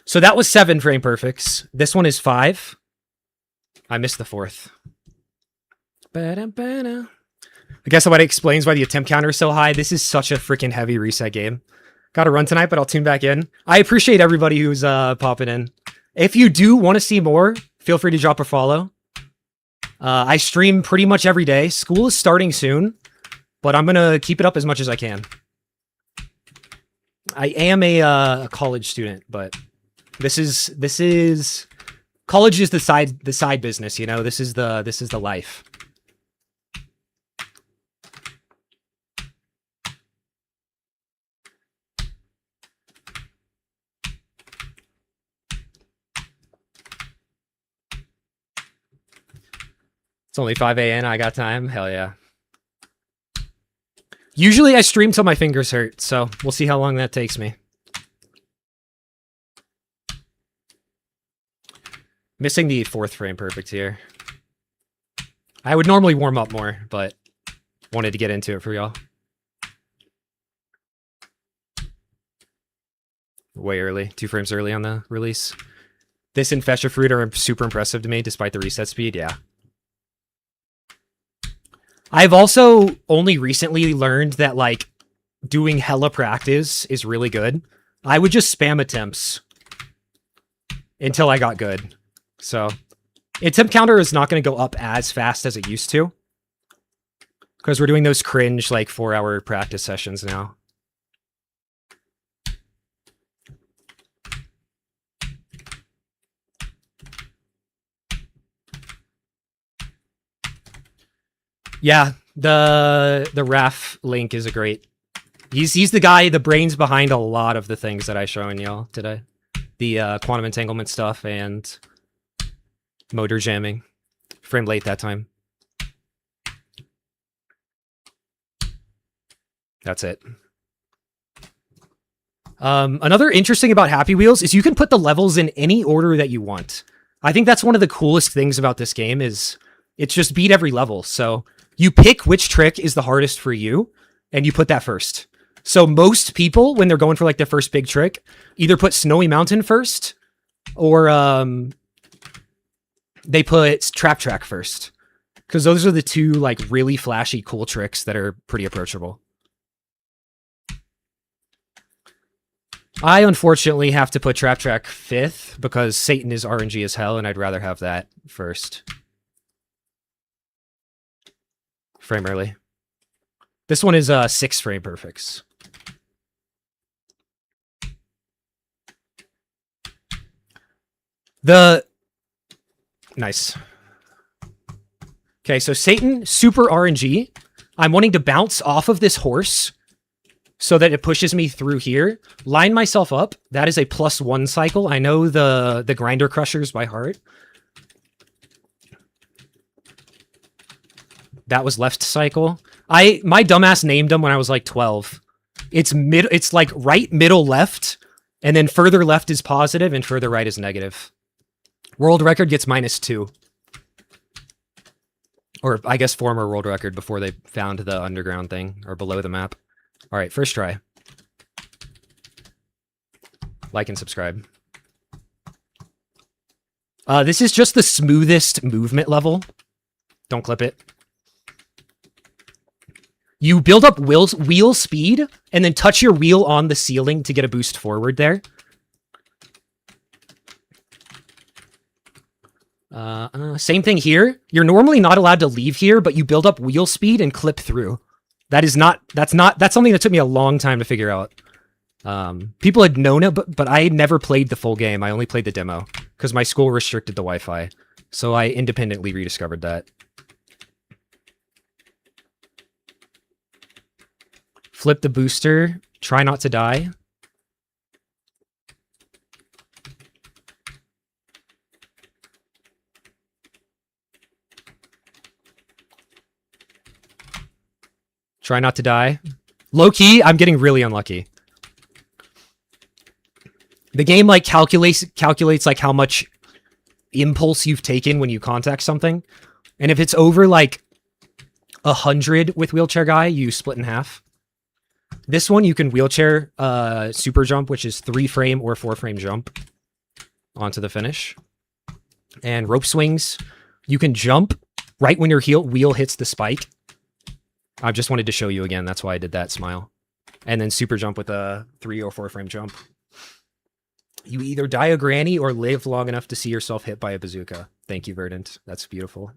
So that was 7 frame perfects. This one is 5. I missed the 4th. I guess that explains why the attempt counter is so high. This is such a freaking heavy reset game. Got to run tonight, but I'll tune back in. I appreciate everybody who's popping in. If you do want to see more, feel free to drop a follow. I stream pretty much every day. School is starting soon, but I'm gonna keep it up as much as I can. I am a college student, but this is college is the side business, you know. This is the life. It's only 5 a.m. I got time. Hell yeah. Usually I stream till my fingers hurt, so we'll see how long that takes me. Missing the 4th frame perfect here. I would normally warm up more, but wanted to get into it for y'all. Way early. 2 frames early on the release. This and Fesher Fruit are super impressive to me, despite the reset speed. Yeah. I've also only recently learned that, like, doing hella practice is really good. I would just spam attempts until I got good. So, attempt counter is not going to go up as fast as it used to. Because we're doing those cringe, like, 4-hour practice sessions now. Yeah, the Raf link is a great. He's the guy, the brains behind a lot of the things that I showing y'all today. The quantum entanglement stuff and motor jamming. Frame late that time. That's it. Another interesting about Happy Wheels is you can put the levels in any order that you want. I think that's one of the coolest things about this game is it's just beat every level. So you pick which trick is the hardest for you, and you put that first. So most people, when they're going for like their first big trick, either put Snowy Mountain first, or they put Trap Track first. Because those are the two like really flashy, cool tricks that are pretty approachable. I unfortunately have to put Trap Track 5th because Satan is RNG as hell, and I'd rather have that first. Frame early. This one is 6 frame perfects. Nice. Okay, so Satan, super RNG. I'm wanting to bounce off of this horse so that it pushes me through here. Line myself up. That is a +1 cycle. I know the grinder crushers by heart. That was left cycle. My dumbass named them when I was like 12. It's like right, middle, left, and then further left is positive and further right is negative. World record gets -2. Or I guess former world record before they found the underground thing or below the map. All right, first try. Like and subscribe. This is just the smoothest movement level. Don't clip it. You build up wheel speed, and then touch your wheel on the ceiling to get a boost forward there. Same thing here. You're normally not allowed to leave here, but you build up wheel speed and clip through. That's something that took me a long time to figure out. People had known it, but I had never played the full game. I only played the demo because my school restricted the Wi-Fi. So I independently rediscovered that. Flip the booster. Try not to die. Try not to die. Low key, I'm getting really unlucky. The game like calculates like how much impulse you've taken when you contact something. And if it's over like 100 with wheelchair guy, you split in half. This one you can wheelchair super jump, which is 3 frame or 4 frame jump onto the finish. And rope swings, you can jump right when your wheel hits the spike. I just wanted to show you again. That's why I did that smile. And then super jump with a 3 or 4 frame jump. You either die a granny or live long enough to see yourself hit by a bazooka. Thank you, Verdant. That's beautiful.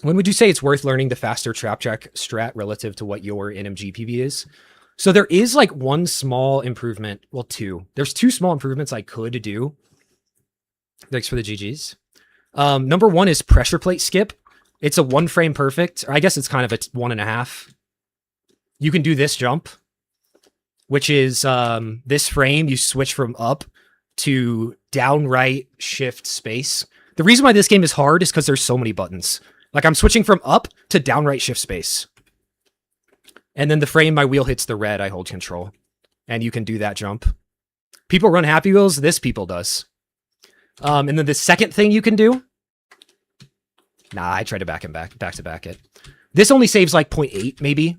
When would you say it's worth learning the faster trap check strat relative to what your NMG PV is? So there is like one small improvement. Well, two. There's two small improvements I could do. Thanks for the GGs. Number one is pressure plate skip. It's a 1 frame perfect. Or I guess it's kind of a 1.5. You can do this jump, which is this frame. You switch from up to down, right, shift, space. The reason why this game is hard is because there's so many buttons. Like I'm switching from up to down, right, shift, space. And then the frame my wheel hits the red, I hold control. And you can do that jump. People run Happy Wheels. This people does. And then the second thing you can do. Nah, I tried to back to back it. This only saves like 0.8 maybe.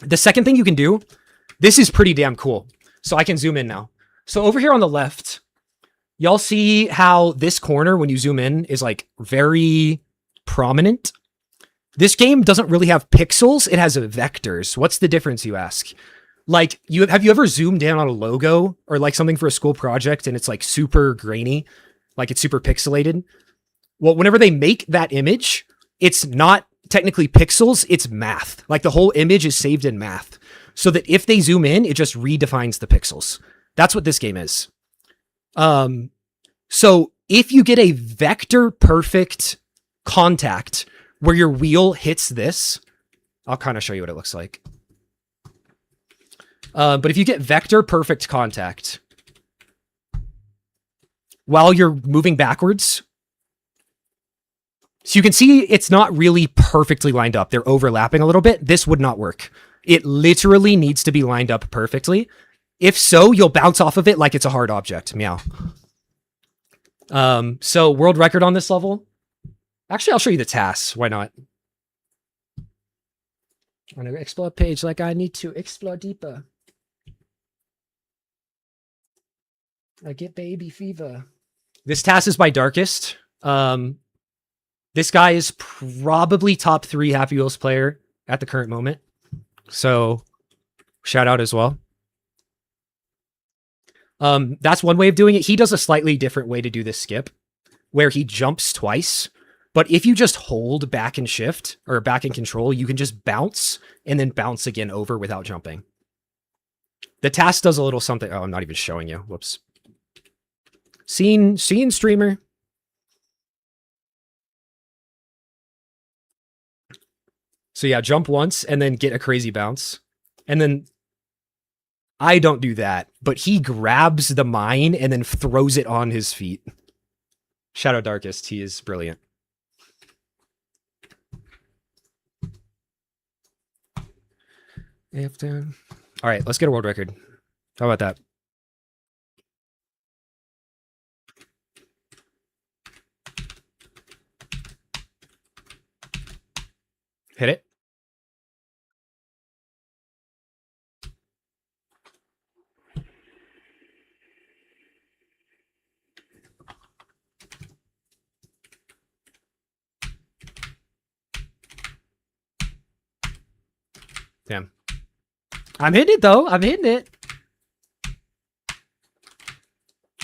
The second thing you can do, this is pretty damn cool. So I can zoom in now. So over here on the left, y'all see how this corner, when you zoom in, is like very prominent. This game doesn't really have pixels. It has vectors. What's the difference, you ask? Like, have you ever zoomed in on a logo or like something for a school project and it's like super grainy, like it's super pixelated? Well, whenever they make that image, it's not technically pixels, it's math. Like the whole image is saved in math so that if they zoom in, it just redefines the pixels. That's what this game is. So if you get a vector perfect contact where your wheel hits this, I'll kind of show you what it looks like. But if you get vector perfect contact while you're moving backwards, so you can see it's not really perfectly lined up. They're overlapping a little bit. This would not work. It literally needs to be lined up perfectly. If so, you'll bounce off of it like it's a hard object. Meow. So world record on this level. Actually, I'll show you the tasks. Why not? I'm going to explore page like I need to explore deeper. I get baby fever. This task is by Darkest. This guy is probably top 3 Happy Wheels player at the current moment. So shout out as well. That's one way of doing it. He does a slightly different way to do this skip where he jumps twice. But if you just hold back and shift or back and control, you can just bounce and then bounce again over without jumping. The task does a little something. Oh, I'm not even showing you. Whoops. Scene streamer. So yeah, jump once and then get a crazy bounce. And then I don't do that, but he grabs the mine and then throws it on his feet. Shadow Darkest, he is brilliant. All right, let's get a world record. How about that? Hit it. Damn. I'm hitting it though. I'm hitting it.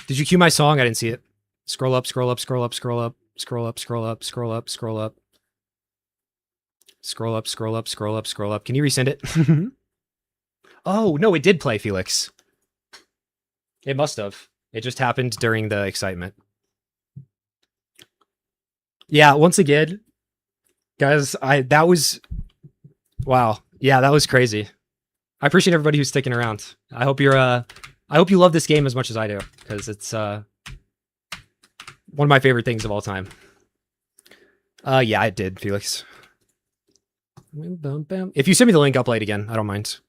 Did you cue my song? I didn't see it. Scroll up, scroll up, scroll up, scroll up, scroll up, scroll up, scroll up, scroll up. Scroll up, scroll up, scroll up, scroll up. Can you resend it? Oh, no, it did play, Felix. It must have. It just happened during the excitement. Yeah, once again, guys, that was... Wow. Yeah, that was crazy. I appreciate everybody who's sticking around. I hope you're I hope you love this game as much as I do, because it's one of my favorite things of all time. Yeah, I did, Felix. If you send me the link, I'll play it again. I don't mind.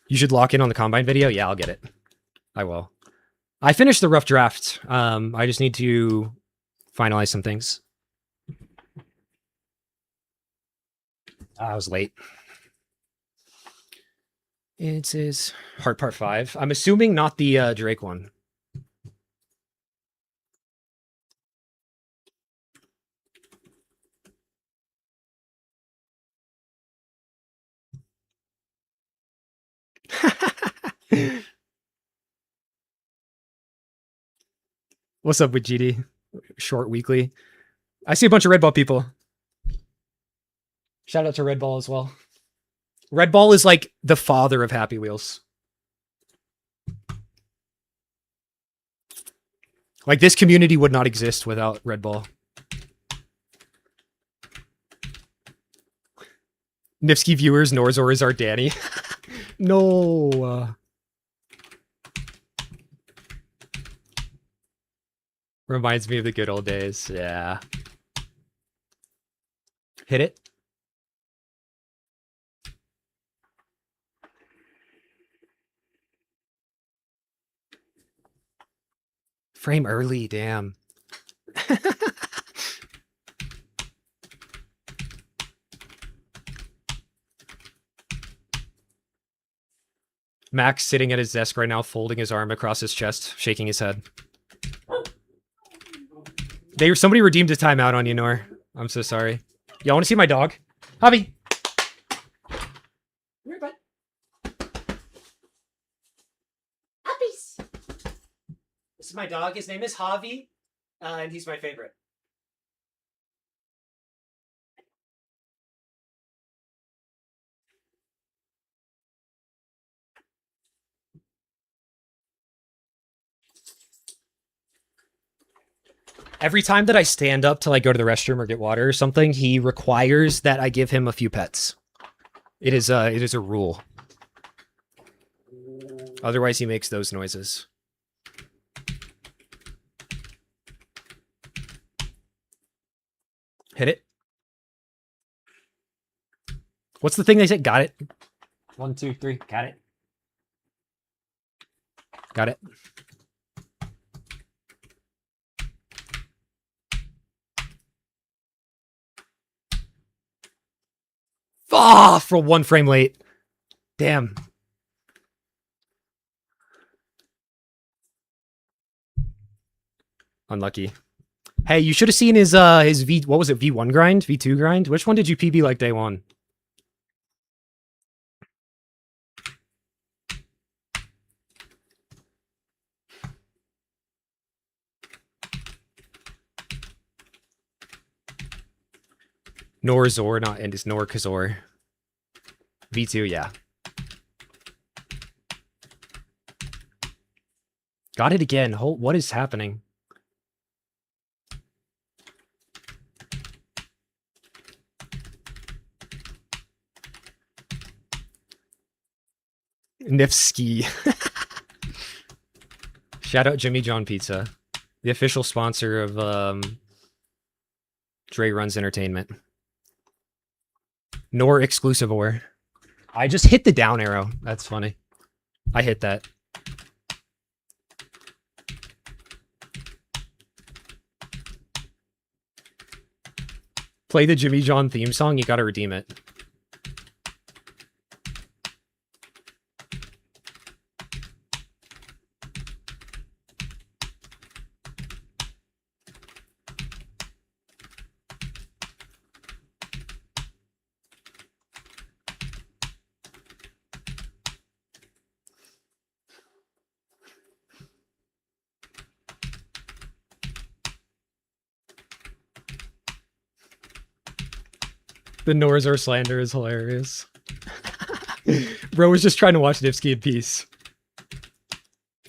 You should lock in on the Combine video? Yeah, I'll get it. I will. I finished the rough draft. I just need to finalize some things. I was late. It is Heart Part 5. I'm assuming not the Drake one. What's up with GD? Short weekly. I see a bunch of Red Ball people. Shout out to Red Ball as well. Red Ball is like the father of Happy Wheels. Like this community would not exist without Red Ball. Nifsky viewers, Norzor is our Danny. No. Reminds me of the good old days. Yeah. Hit it. Frame early, damn. Max sitting at his desk right now, folding his arm across his chest, shaking his head. Somebody redeemed a timeout on you, Nor. I'm so sorry. Y'all want to see my dog? Javi. Here, bud. Puppies. This is my dog. His name is Javi, and he's my favorite. Every time that I stand up to like go to the restroom or get water or something, he requires that I give him a few pets. It is a rule. Otherwise, he makes those noises. Hit it. What's the thing they said? Got it. 1, 2, 3. Got it. Got it. Ah, for 1 frame late. Damn. Unlucky. Hey, you should have seen his what was it, V1 grind? V2 grind? Which one did you PB like day 1? Norzor, not and it's Norkazor. V2, yeah. Got it again. What is happening? Nifsky. Shout out Jimmy John Pizza, the official sponsor of Dre Runs Entertainment. Nor exclusive or. I just hit the down arrow. That's funny. I hit that. Play the Jimmy John theme song. You gotta redeem it. The Norzor slander is hilarious. Bro was just trying to watch Nifsky in peace.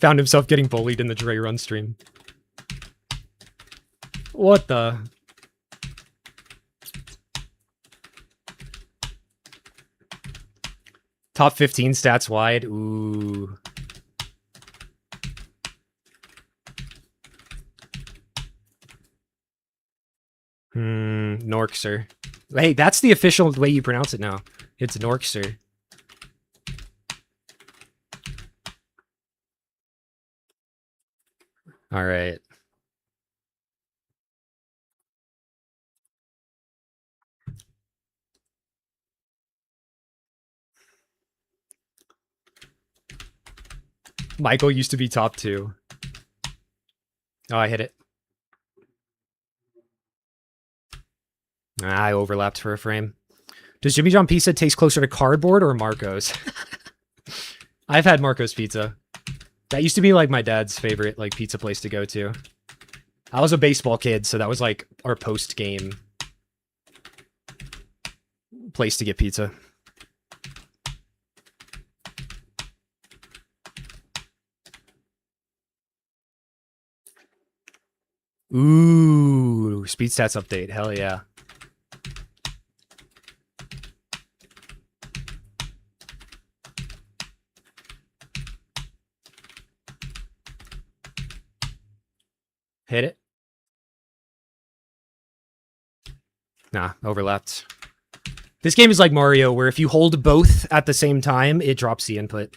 Found himself getting bullied in the Dre Run stream. What the? Top 15 stats wide. Ooh. Norkser. Hey, that's the official way you pronounce it now. It's Norkser. All right. Michael used to be top 2. Oh, I hit it. I overlapped for a frame. Does Jimmy John Pizza taste closer to cardboard or Marco's? I've had Marco's Pizza. That used to be like my dad's favorite like pizza place to go to. I was a baseball kid, so that was like our post-game place to get pizza. Ooh, speed stats update. Hell yeah. Hit it. Nah, overlapped. This game is like Mario, where if you hold both at the same time, it drops the input.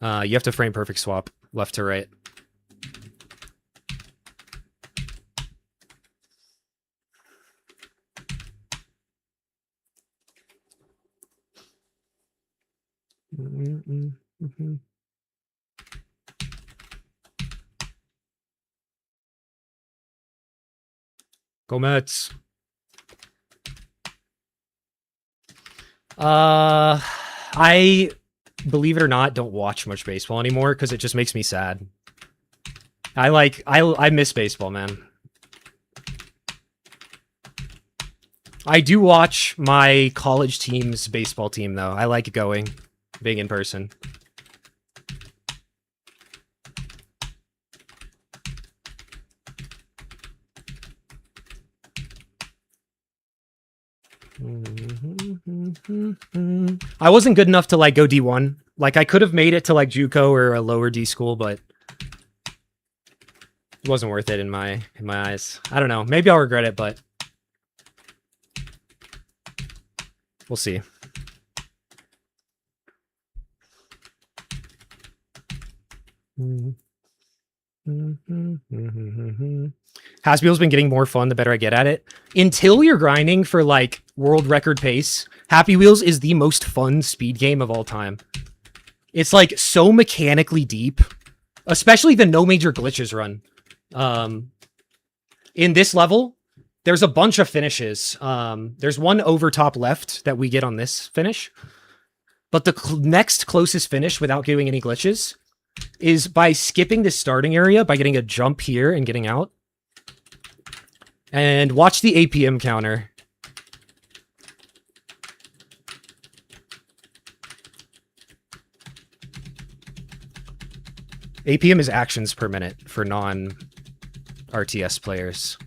You have to frame perfect swap left to right. Go Mets. I believe it or not, don't watch much baseball anymore because it just makes me sad. I miss baseball, man. I do watch my college team's baseball team though. I like going, being in person. I wasn't good enough to like go D1. Like I could have made it to like JUCO or a lower D school, but it wasn't worth it in my eyes. I don't know. Maybe I'll regret it, but we'll see. Hasbul's been getting more fun the better I get at it. Until you're grinding for like world record pace, Happy Wheels is the most fun speed game of all time. It's like so mechanically deep, especially the no major glitches run. In this level, there's a bunch of finishes. There's one over top left that we get on this finish, but the next closest finish without getting any glitches is by skipping the starting area, by getting a jump here and getting out. And watch the APM counter. APM is actions per minute for non-RTS players.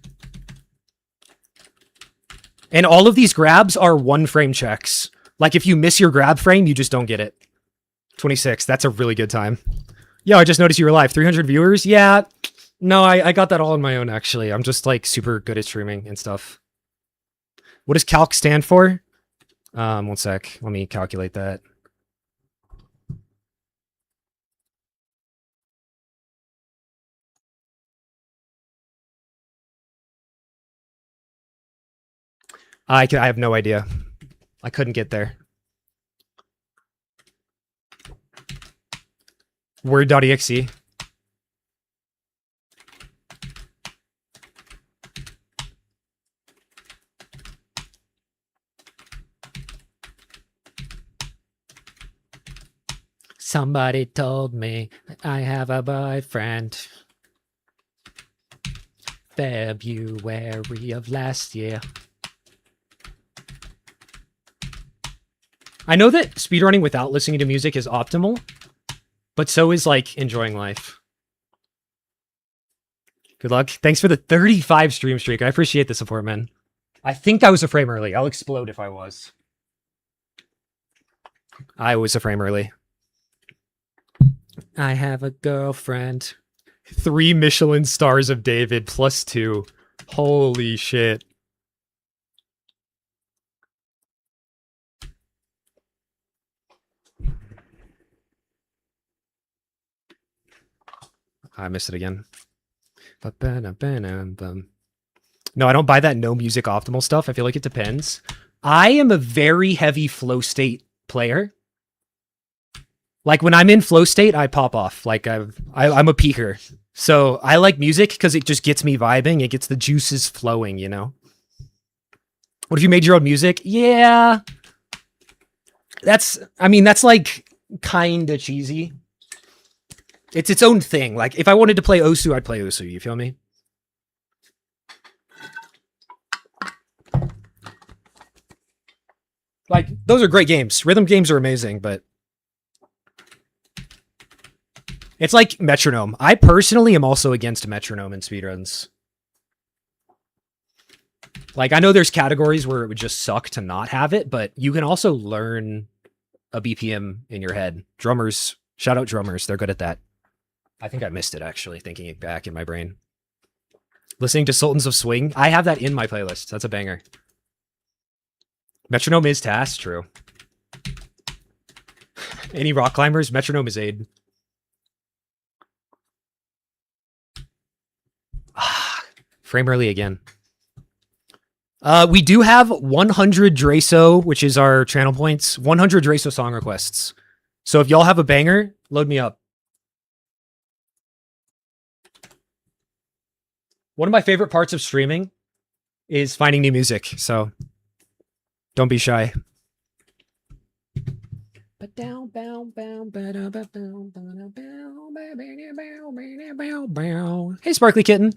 And all of these grabs are one frame checks. Like if you miss your grab frame, you just don't get it. 26, that's a really good time. Yo, I just noticed you were live. 300 viewers? Yeah. No, I got that all on my own, actually. I'm just, like, super good at streaming and stuff. What does calc stand for? 1 sec. Let me calculate that. I have no idea. I couldn't get there. Word.exe. Somebody told me I have a boyfriend. February of last year. I know that speedrunning without listening to music is optimal, but so is, like, enjoying life. Good luck. Thanks for the 35 stream streak. I appreciate the support, man. I think I was a frame early. I'll explode if I was. I was a frame early. I have a girlfriend. 3 Michelin stars of David plus 2. Holy shit. I missed it again. No, I don't buy that no music optimal stuff. I feel like it depends. I am a very heavy flow state player. Like when I'm in flow state, I pop off. Like I'm a peaker. So I like music because it just gets me vibing. It gets the juices flowing, you know? What if you made your own music? Yeah. That's like kind of cheesy. It's its own thing. Like, if I wanted to play Osu, I'd play Osu. You feel me? Like, those are great games. Rhythm games are amazing, but it's like Metronome. I personally am also against Metronome in speedruns. Like, I know there's categories where it would just suck to not have it, but you can also learn a BPM in your head. Drummers, shout out drummers. They're good at that. I think I missed it, actually, thinking it back in my brain. Listening to Sultans of Swing. I have that in my playlist. That's a banger. Metronome is TAS, true. Any rock climbers? Metronome is Aid. Frame early again. We do have 100 Draso, which is our channel points. 100 Draso song requests. So if y'all have a banger, load me up. One of my favorite parts of streaming is finding new music, so don't be shy. Hey, Sparkly Kitten.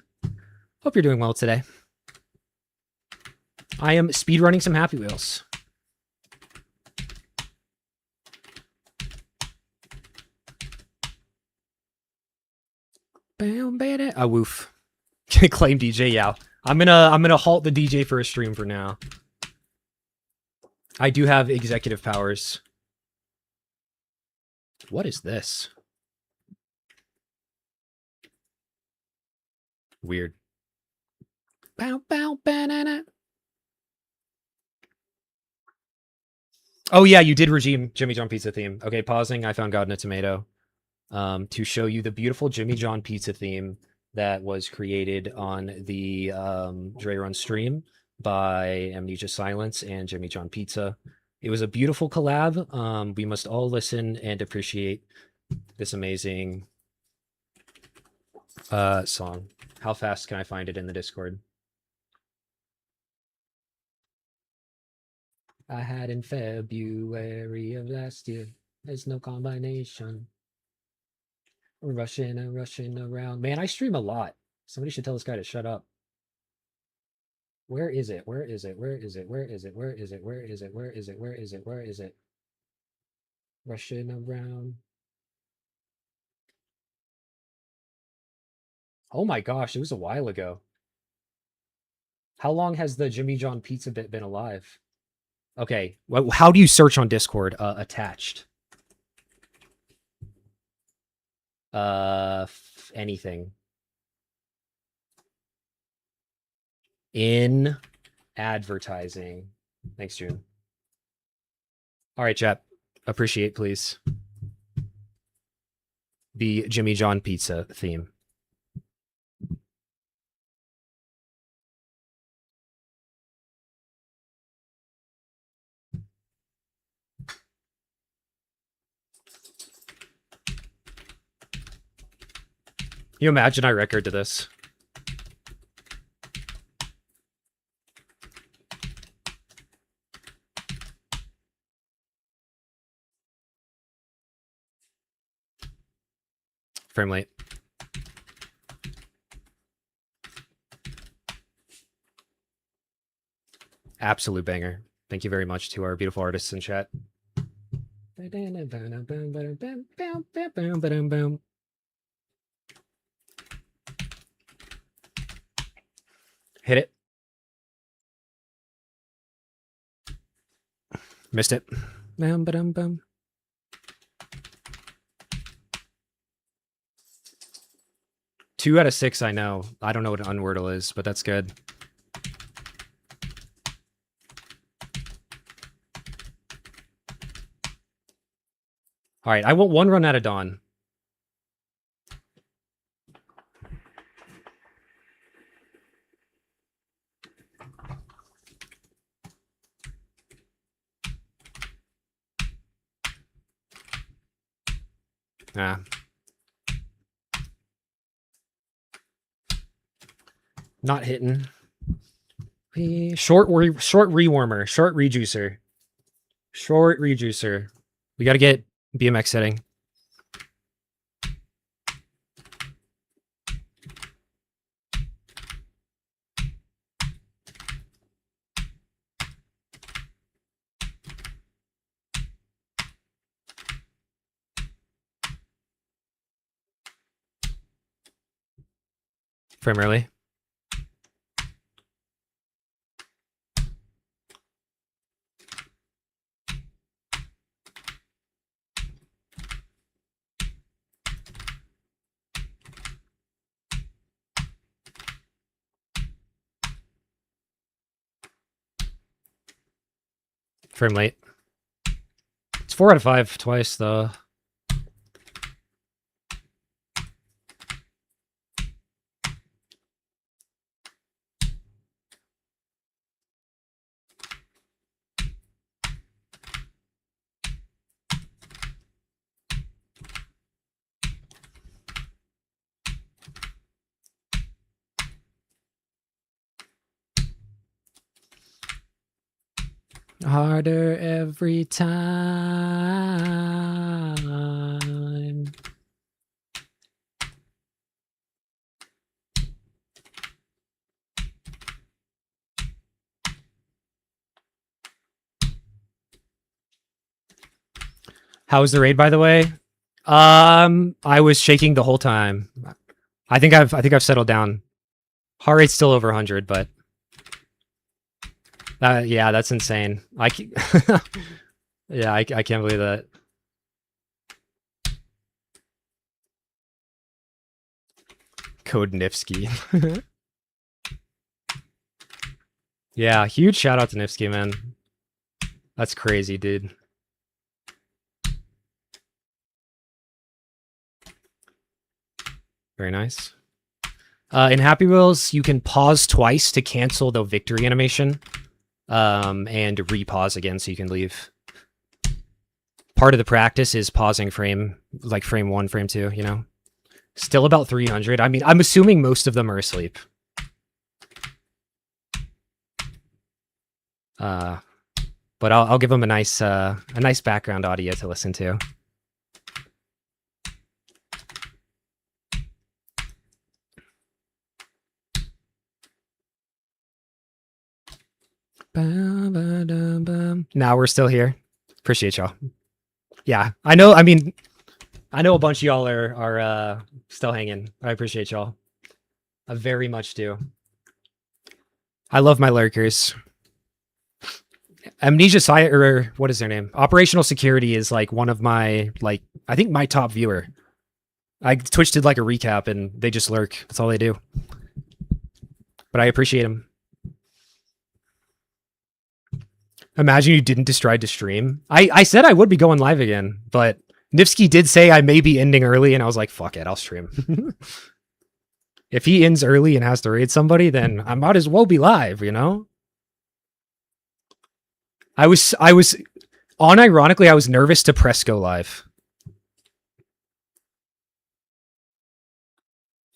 Hope you're doing well today. I am speedrunning some Happy Wheels. A woof. Claim DJ, yeah. I'm gonna halt the DJ for a stream for now. I do have executive powers. What is this? Weird. Oh yeah, you did regime Jimmy John Pizza theme. Okay, pausing. I found God in a Tomato to show you the beautiful Jimmy John Pizza theme that was created on the Dre Run stream by Amnesia Silence and Jimmy John Pizza. It was a beautiful collab. We must all listen and appreciate this amazing song. How fast can I find it in the Discord? I had in February of last year. There's no combination. Rushing and rushing around. Man, I stream a lot. Somebody should tell this guy to shut up. Where is it? Where is it? Where is it? Where is it? Where is it? Where is it? Where is it? Where is it? Where is it? Rushing around. Oh my gosh, it was a while ago. How long has the Jimmy John Pizza bit been alive? Okay, well, how do you search on Discord? Attached. Anything. In advertising. Thanks, June. All right, chap. Appreciate, please. The Jimmy John Pizza theme. You imagine I record to this? Frame late. Absolute banger. Thank you very much to our beautiful artists in chat. Hit it. Missed it. 2 out of 6, I know. I don't know what an unwordle is, but that's good. All right, I want 1 run out of dawn. Ah. Not hitting. Short rewarmer, short rejuicer. Short rejuicer. We gotta get BMX setting. Frame early. Frame late. It's 4 out of 5 twice though. Harder every time. How was the raid, by the way? I was shaking the whole time. I think I've settled down. Heart rate's still over 100, but yeah, that's insane. Yeah, I can't believe that. Code Nifsky. Yeah, huge shout out to Nifsky, man. That's crazy, dude. Very nice. In Happy Wheels, you can pause twice to cancel the victory animation, and repause again so you can leave. Part of the practice is pausing frame 1, frame 2, you know? Still about 300. I mean, I'm assuming most of them are asleep. But I'll give them a nice background audio to listen to. Now we're still here. Appreciate y'all. Yeah, I know. I mean, I know a bunch of y'all are still hanging. I appreciate y'all. I very much do. I love my lurkers. Amnesia or what is their name? Operational Security is like one of my I think my top viewer. Twitch did like a recap and they just lurk. That's all they do. But I appreciate them. Imagine you didn't decide to stream. I said I would be going live again, but Nifsky did say I may be ending early, and I was like, fuck it, I'll stream. If he ends early and has to raid somebody, then I might as well be live, you know? I was unironically, I was nervous to press go live.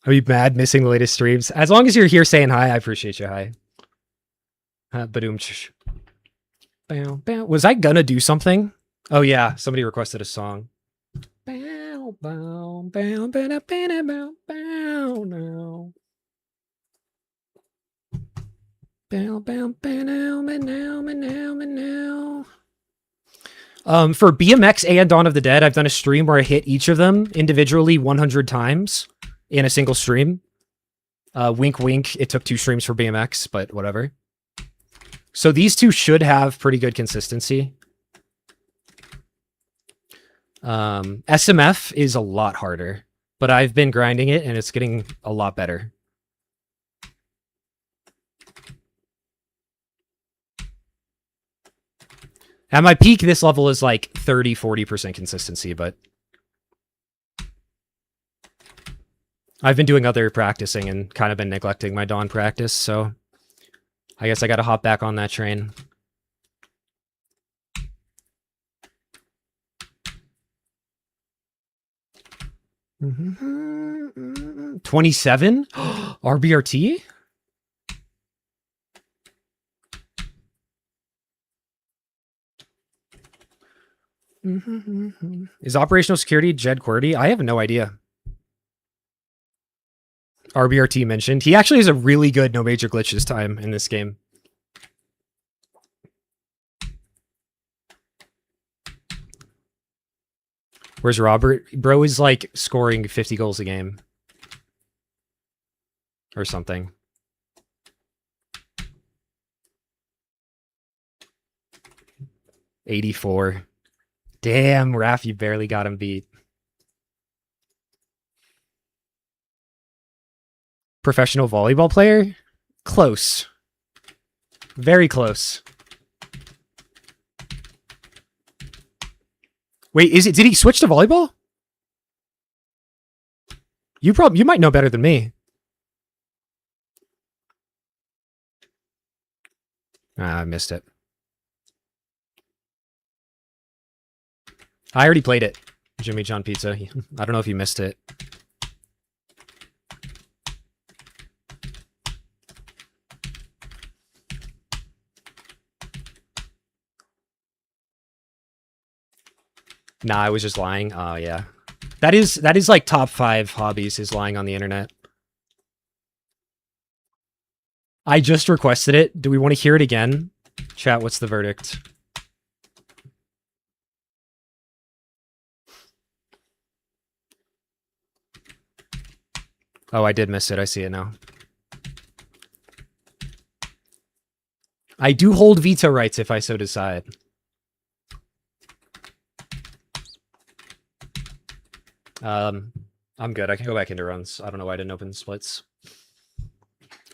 Are you mad missing the latest streams? As long as you're here saying hi, I appreciate you. Hi. Badoom. Bow, bow. Was I gonna do something? Oh yeah, somebody requested a song. Bow, bow, bow, bow, bow, bow, bow, now. Bow, bow, bow, now, now, now, now. For BMX and Dawn of the Dead, I've done a stream where I hit each of them individually 100 times in a single stream. Wink, wink. It took 2 streams for BMX, but whatever. So these two should have pretty good consistency. SMF is a lot harder, but I've been grinding it and it's getting a lot better. At my peak, this level is like 30-40% consistency, but I've been doing other practicing and kind of been neglecting my Dawn practice, so I guess I gotta hop back on that train. Mm-hmm. 27? RBRT? Is operational security Jed QWERTY? I have no idea. RBRT mentioned. He actually has a really good no major glitches time in this game. Where's Robert? Bro is like scoring 50 goals a game. Or something. $84. Damn, Raph, you barely got him beat. Professional volleyball player? Close. Very close. Wait, did he switch to volleyball? You might know better than me. I missed it. I already played it. Jimmy John Pizza. I don't know if you missed it. Nah, I was just lying. Oh, yeah. That is like top 5 hobbies is lying on the internet. I just requested it. Do we want to hear it again? Chat, what's the verdict? Oh, I did miss it. I see it now. I do hold veto rights if I so decide. I'm good. I can go back into runs. I don't know why I didn't open splits.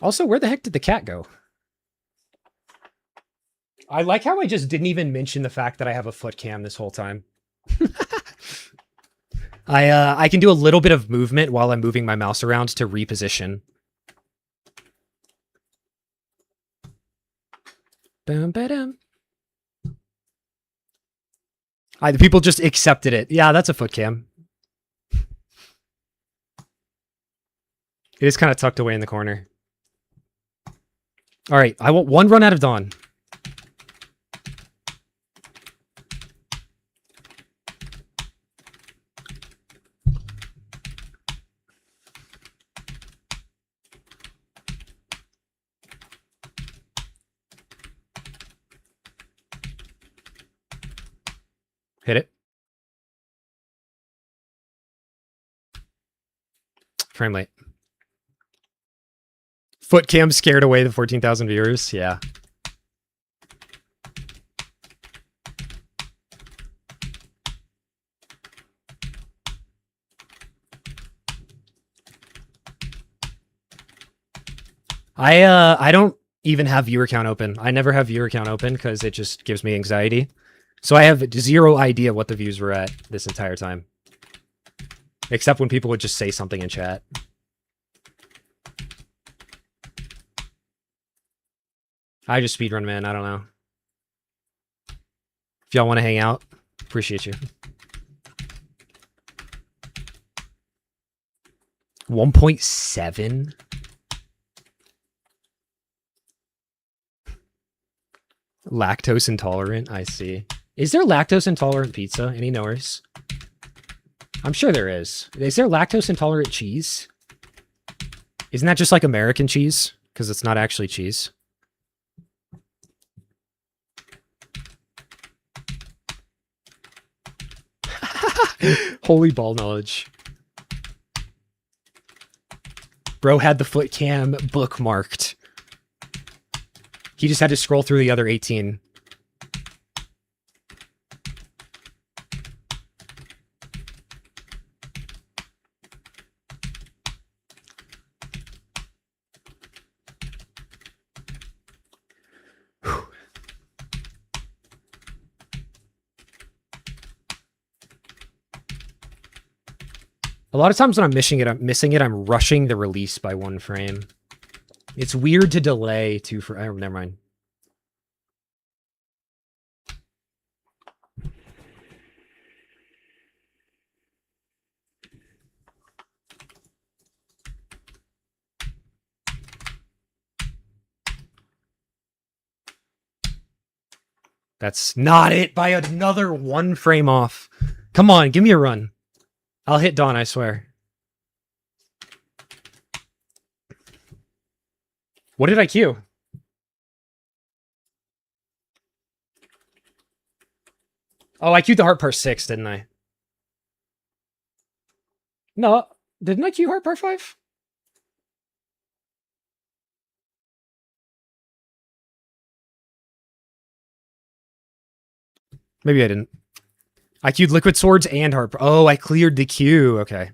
Also, where the heck did the cat go? I like how I just didn't even mention the fact that I have a foot cam this whole time. I can do a little bit of movement while I'm moving my mouse around to reposition. The people just accepted it. Yeah, that's a foot cam. It is kind of tucked away in the corner. All right, I want one run out of dawn. Hit it. Frame rate. Foot cam scared away the 14,000 viewers. Yeah. I don't even have viewer count open. I never have viewer count open because it just gives me anxiety. So I have zero idea what the views were at this entire time. Except when people would just say something in chat. I just speedrun, man. I don't know. If y'all want to hang out, appreciate you. 1.7? Lactose intolerant, I see. Is there lactose intolerant pizza? Any knowers? I'm sure there is. Is there lactose intolerant cheese? Isn't that just like American cheese? Because it's not actually cheese. Holy ball knowledge. Bro had the foot cam bookmarked. He just had to scroll through the other 18. A lot of times when I'm missing it, I'm rushing the release by 1 frame. It's weird to delay 2 for. Oh, never mind. That's not it by another 1 frame off. Come on, give me a run. I'll hit Dawn, I swear. What did I queue? Oh, I queued the Heart Part 6, didn't I? No, didn't I queue Heart Part 5? Maybe I didn't. I queued Liquid Swords and Heart. Oh, I cleared the queue. Okay.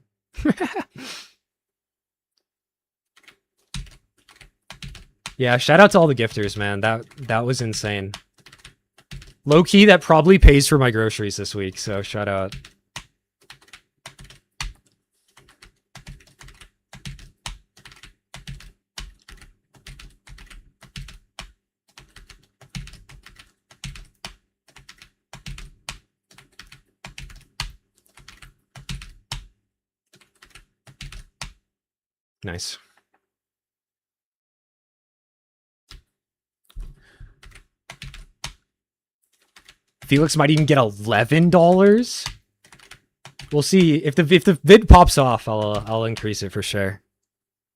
Yeah, shout out to all the gifters, man. That was insane. Low key, that probably pays for my groceries this week, so shout out. Nice. Felix might even get $11. We'll see if the vid pops off. I'll increase it for sure.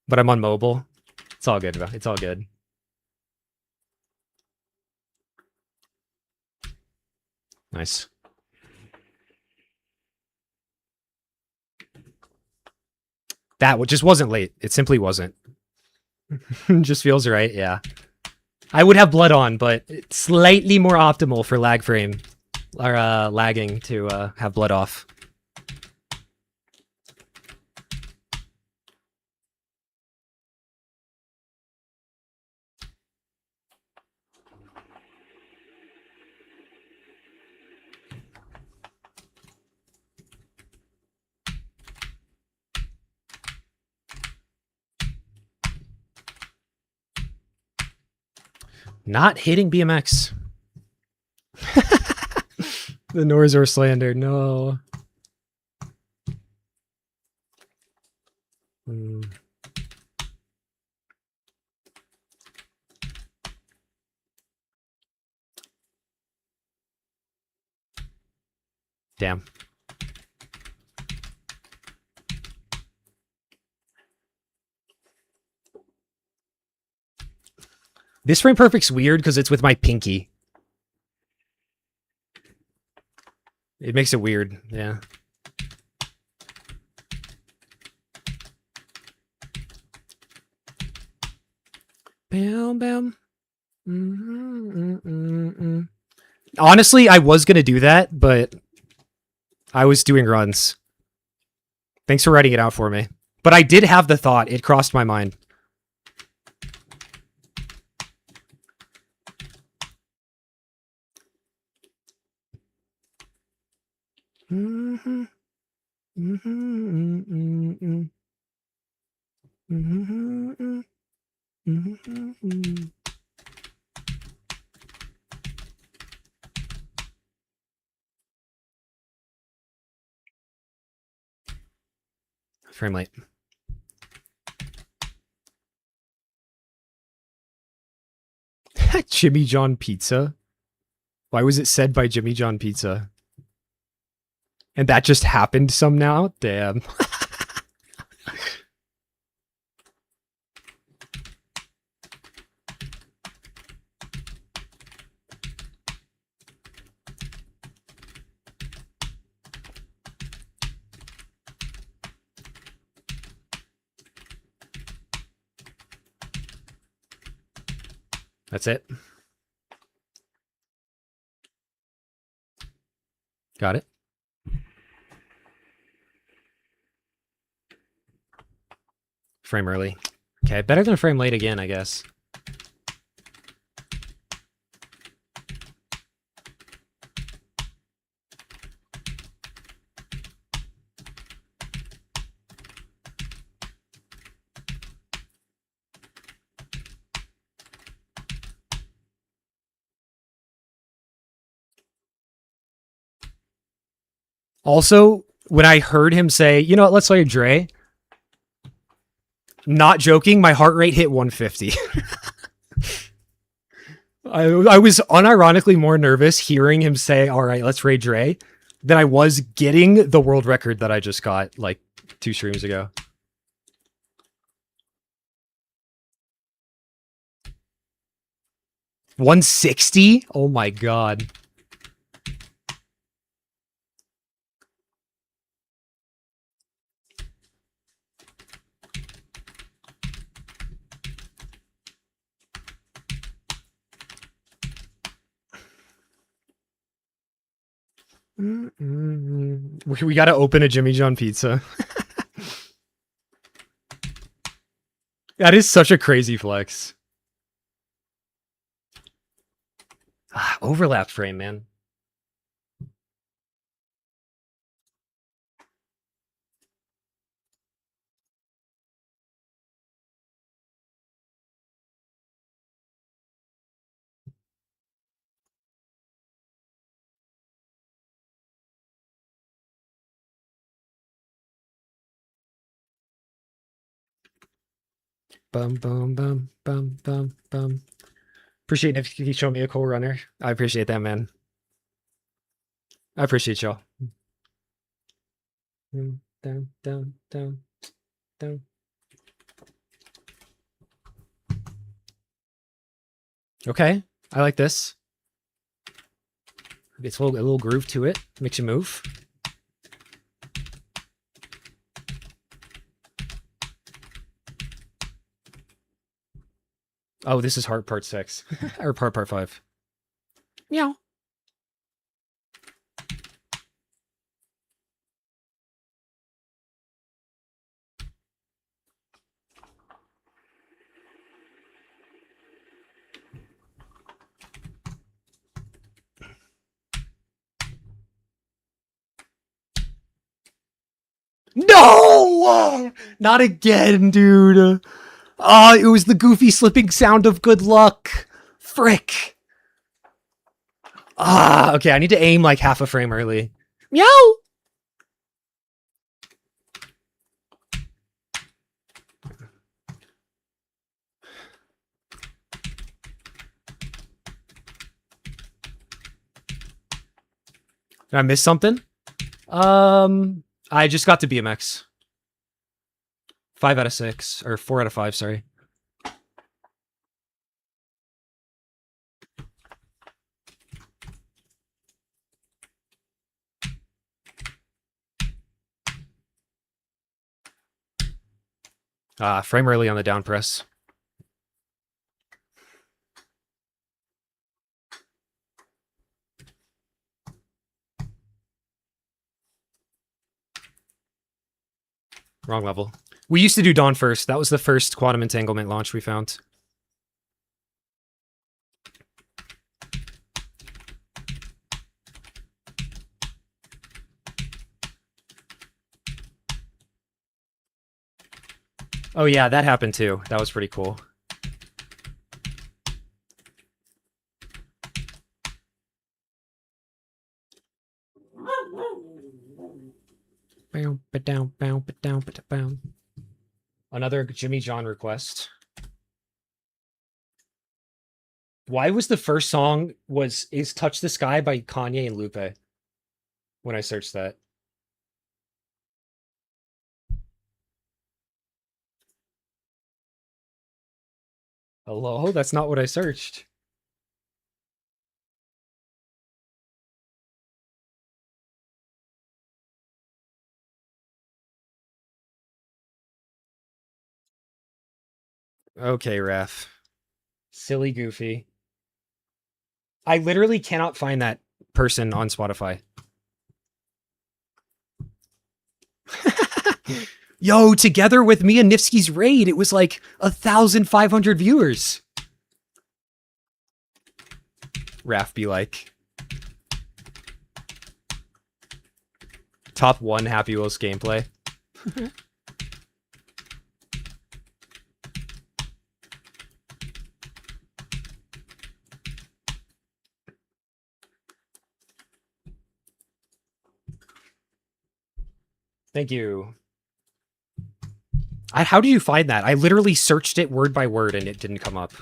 But I'm on mobile. It's all good, bro. It's all good. Nice. That just wasn't late. It simply wasn't. Just feels right, yeah. I would have blood on, but it's slightly more optimal for lag frame or lagging to have blood off. Not hitting BMX. The Norzor slander, no. Damn. This frame perfect's weird because it's with my pinky. It makes it weird, yeah. Bam, bam. Honestly, I was going to do that, but I was doing runs. Thanks for writing it out for me. But I did have the thought. It crossed my mind. Frame rate. Jimmy John Pizza? Why was it said by Jimmy John Pizza? And that just happened some now? Damn. That's it. Got it. Frame early. Okay, better than frame late again, I guess. Also, when I heard him say, you know what, let's play Dre, not joking, my heart rate hit 150. I was unironically more nervous hearing him say, all right, let's raid Dre, than I was getting the world record that I just got like 2 streams ago. $160? Oh my god. We got to open a Jimmy John pizza. That is such a crazy flex. Overlap frame, man. Bum bum bum bum bum bum. Appreciate if you show me a cool runner. I appreciate that, man. I appreciate y'all. Down, down, down, down. Okay, I like this. It's a little groove to it. Makes you move. Oh, this is Heart Part 6. Or Part 5. Meow. No! Not again, dude. Oh, it was the goofy slipping sound of good luck. Frick. Okay, I need to aim like half a frame early. Meow! Did I miss something? I just got to BMX. 5 out of 6, or 4 out of 5, sorry. Frame early on the down press. Wrong level. We used to do Dawn first. That was the first quantum entanglement launch we found. Oh yeah, that happened too. That was pretty cool. Another Jimmy John request. Why was the first song is Touch the Sky by Kanye and Lupe when I searched that? Hello? That's not what I searched. Okay, Ref. Silly Goofy. I literally cannot find that person on Spotify. Yo, together with me and Nifsky's raid, it was like 1,500 viewers. Raf be like. Top 1 Happy Wheels gameplay. Thank you. How did you find that? I literally searched it word by word and it didn't come up.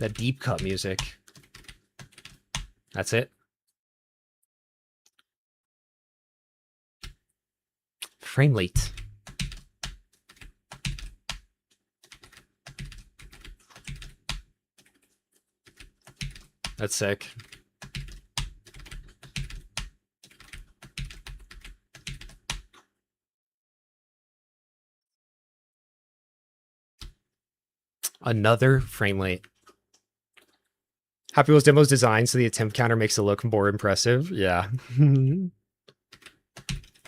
That deep cut music. That's it. Frame rate. That's sick. Another frame rate. Happy Wheels demo's designed so the attempt counter makes it look more impressive. Yeah.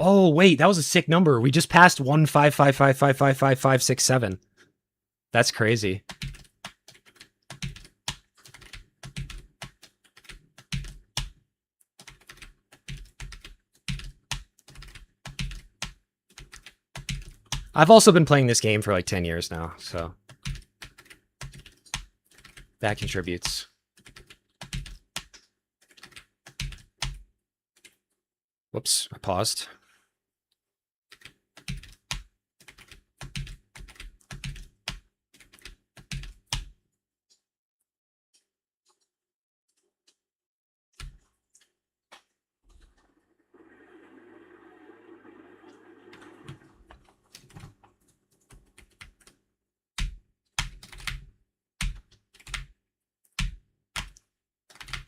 Oh, wait, that was a sick number. We just passed 155555557. That's crazy. I've also been playing this game for like 10 years now, so that contributes. Whoops, I paused.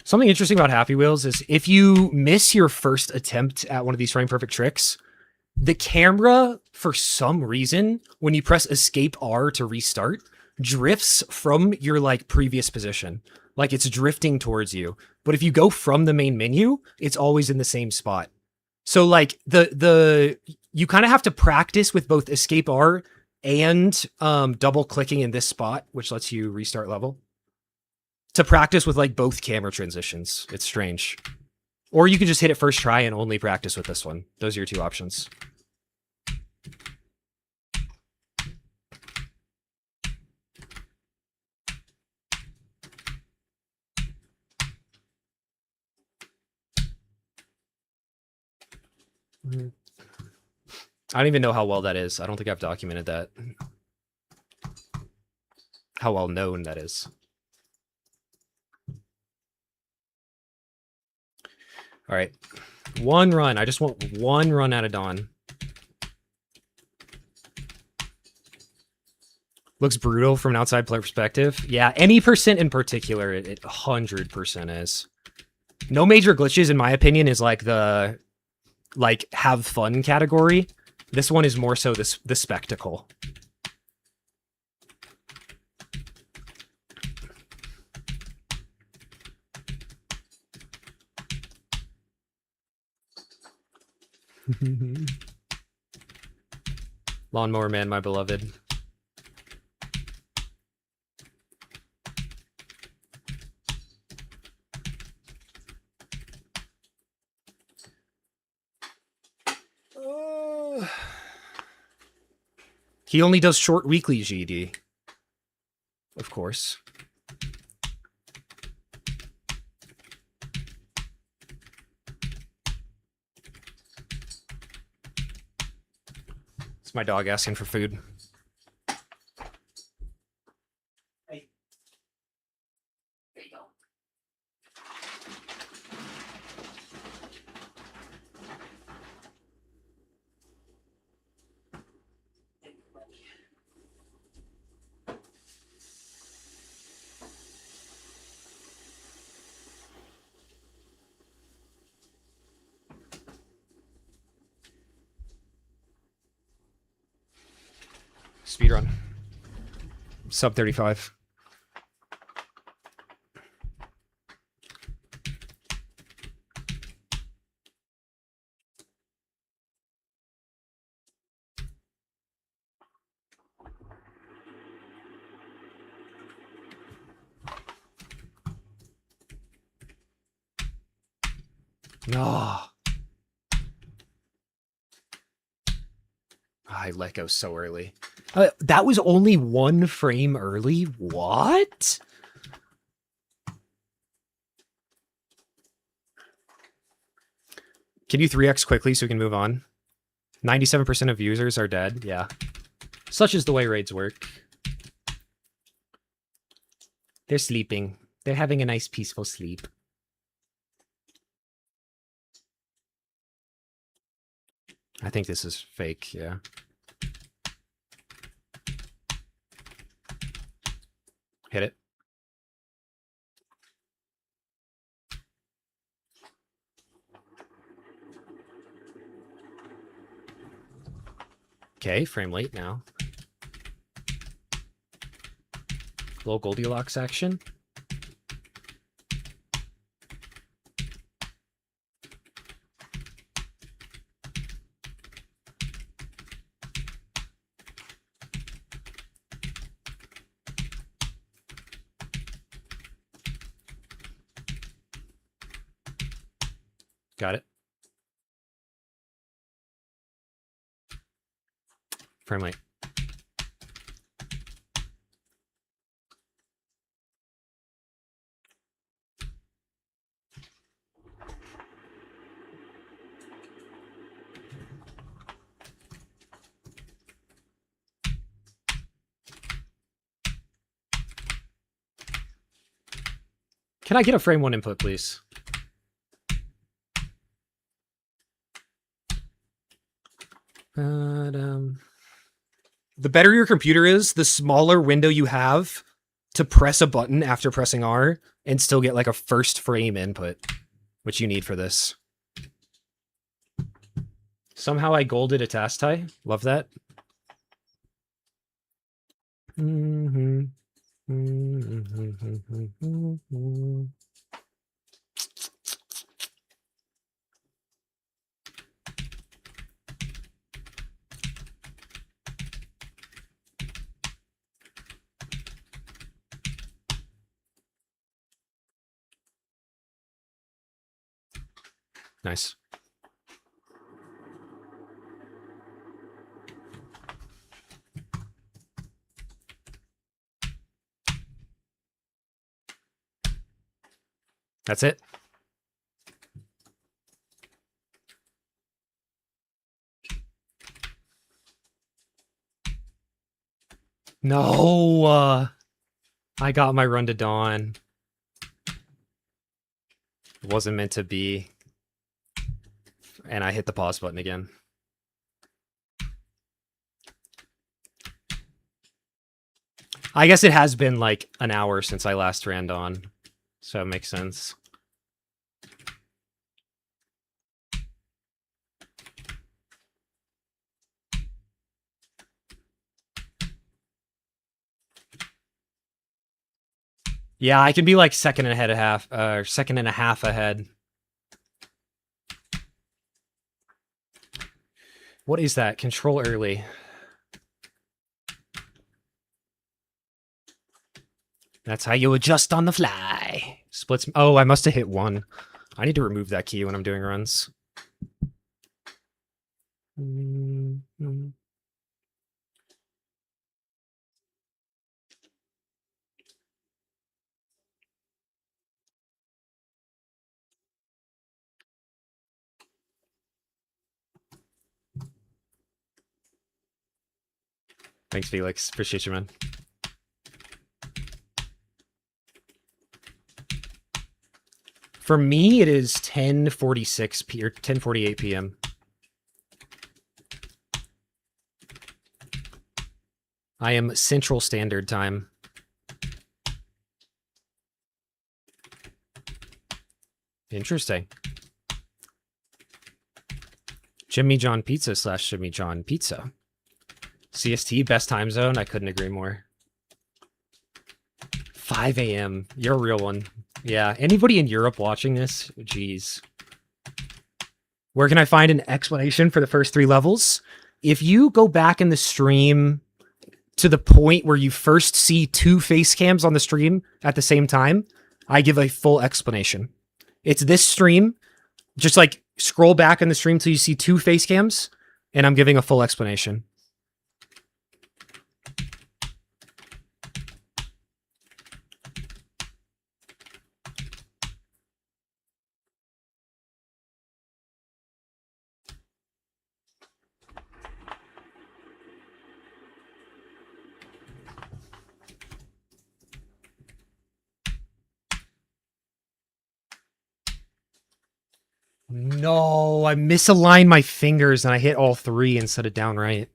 Something interesting about Happy Wheels is if you miss your first attempt at one of these frame perfect tricks, the camera, for some reason, when you press Escape R to restart, drifts from your like previous position. Like it's drifting towards you. But if you go from the main menu, it's always in the same spot. So like you kind of have to practice with both Escape R and double clicking in this spot, which lets you restart level, to practice with like both camera transitions. It's strange. Or you can just hit it first try and only practice with this one. Those are your two options. I don't even know how well that is. I don't think I've documented that. How well known that is. All right, one run. I just want one run out of Dawn. Looks brutal from an outside player perspective. Yeah, any percent in particular, it 100% is. No major glitches, in my opinion, is like the have fun category. This one is more so the spectacle. Lawnmower Man, my beloved. He only does short weekly GD. Of course. It's my dog asking for food. Hey. There you go. Speedrun. Sub 35. No. I let go so early. That was only one frame early? What? Can you 3x quickly so we can move on? 97% of users are dead. Yeah. Such is the way raids work. They're sleeping. They're having a nice peaceful sleep. I think this is fake, yeah. Hit it. Okay, frame late now. Little Goldilocks action. Got it. Frame late. Can I get a frame 1 input, please? The better your computer is, the smaller window you have to press a button after pressing R and still get like a first frame input, which you need for this. Somehow I golded a task tie. Love that. Nice. That's it. No, I got my run to dawn. It wasn't meant to be. And I hit the pause button again. I guess it has been like an hour since I last ran dawn, so it makes sense. Yeah, I can be like second and a half ahead. What is that? Control early. That's how you adjust on the fly. Splits. Oh, I must have hit 1. I need to remove that key when I'm doing runs. Thanks, Felix. Appreciate you, man. For me, it is 10:46 p or 10:48 p.m. I am Central Standard Time. Interesting. Jimmy John Pizza / Jimmy John Pizza. CST, best time zone. I couldn't agree more. 5 a.m. You're a real one. Yeah. Anybody in Europe watching this? Jeez. Where can I find an explanation for the first 3 levels? If you go back in the stream to the point where you first see 2 face cams on the stream at the same time, I give a full explanation. It's this stream. Just like scroll back in the stream till you see 2 face cams, and I'm giving a full explanation. No, I misaligned my fingers and I hit all three instead of down right.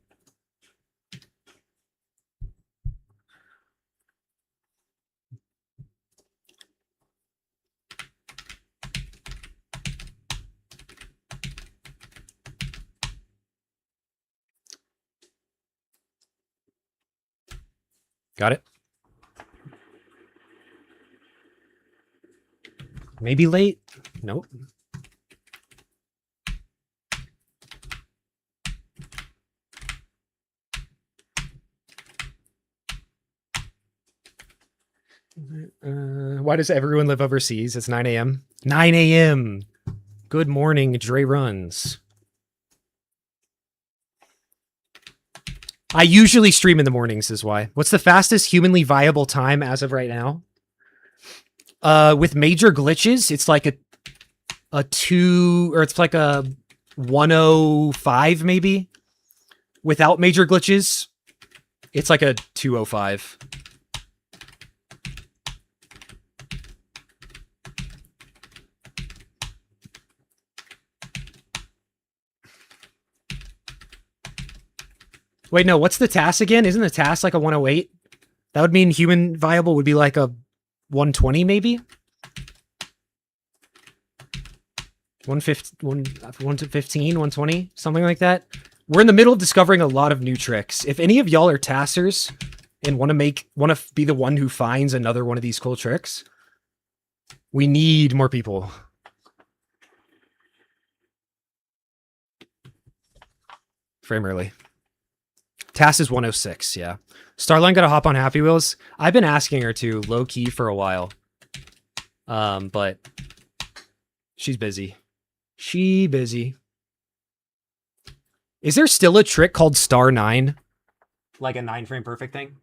Got it. Maybe late? Nope. Why does everyone live overseas? It's 9 a.m. 9 a.m. Good morning, Dre Runs. I usually stream in the mornings is why. What's the fastest humanly viable time as of right now? With major glitches, it's like a 2 or it's like a 105 maybe. Without major glitches, it's like a 205. Wait, no, what's the task again? Isn't the task like a 108? That would mean human viable would be like a 120 maybe? 115, 120, something like that. We're in the middle of discovering a lot of new tricks. If any of y'all are taskers and want to be the one who finds another one of these cool tricks, we need more people. Frame early. Task is 106, yeah. Starline got to hop on Happy Wheels. I've been asking her to low key for a while. But she's busy. She busy. Is there still a trick called Star 9? Like a 9 frame perfect thing?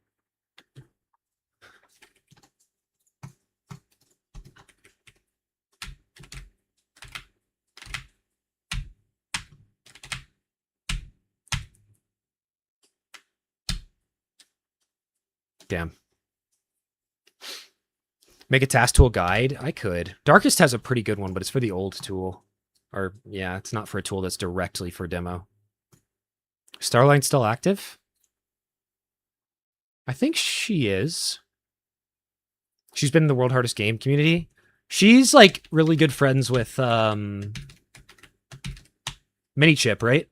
Damn. Make a task tool guide? I could. Darkest has a pretty good one, but it's for the old tool. Or, yeah, it's not for a tool that's directly for demo. Starline's still active? I think she is. She's been in the World Hardest Game community. She's, like, really good friends with, Minichip, right?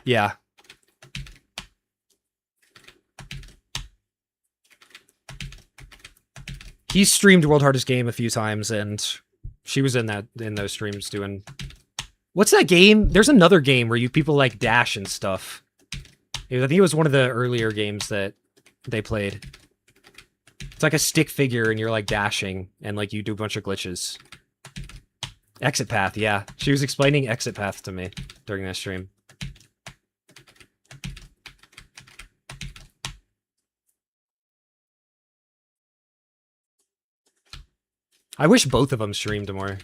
Yeah. He's streamed World Hardest Game a few times, and she was in those streams doing... What's that game? There's another game where you people, like, dash and stuff. I think it was one of the earlier games that they played. It's like a stick figure, and you're, like, dashing, and, like, you do a bunch of glitches. Exit Path, yeah. She was explaining Exit Path to me during that stream. I wish both of them streamed more.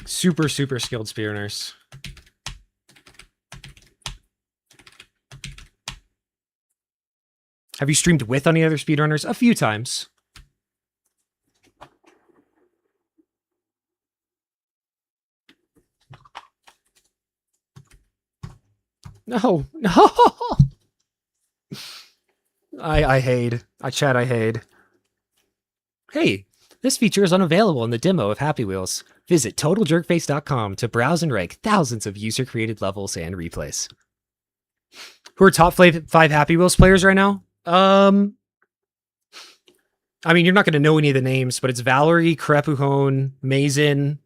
Super, super skilled speedrunners. Have you streamed with any other speedrunners? A few times. No, no. I hate. I hate. Hey, this feature is unavailable in the demo of Happy Wheels. Visit TotalJerkface.com to browse and rank thousands of user-created levels and replays. Who are top 5 Happy Wheels players right now? I mean, you're not going to know any of the names, but it's Valerie, Crepuhone, Mazin,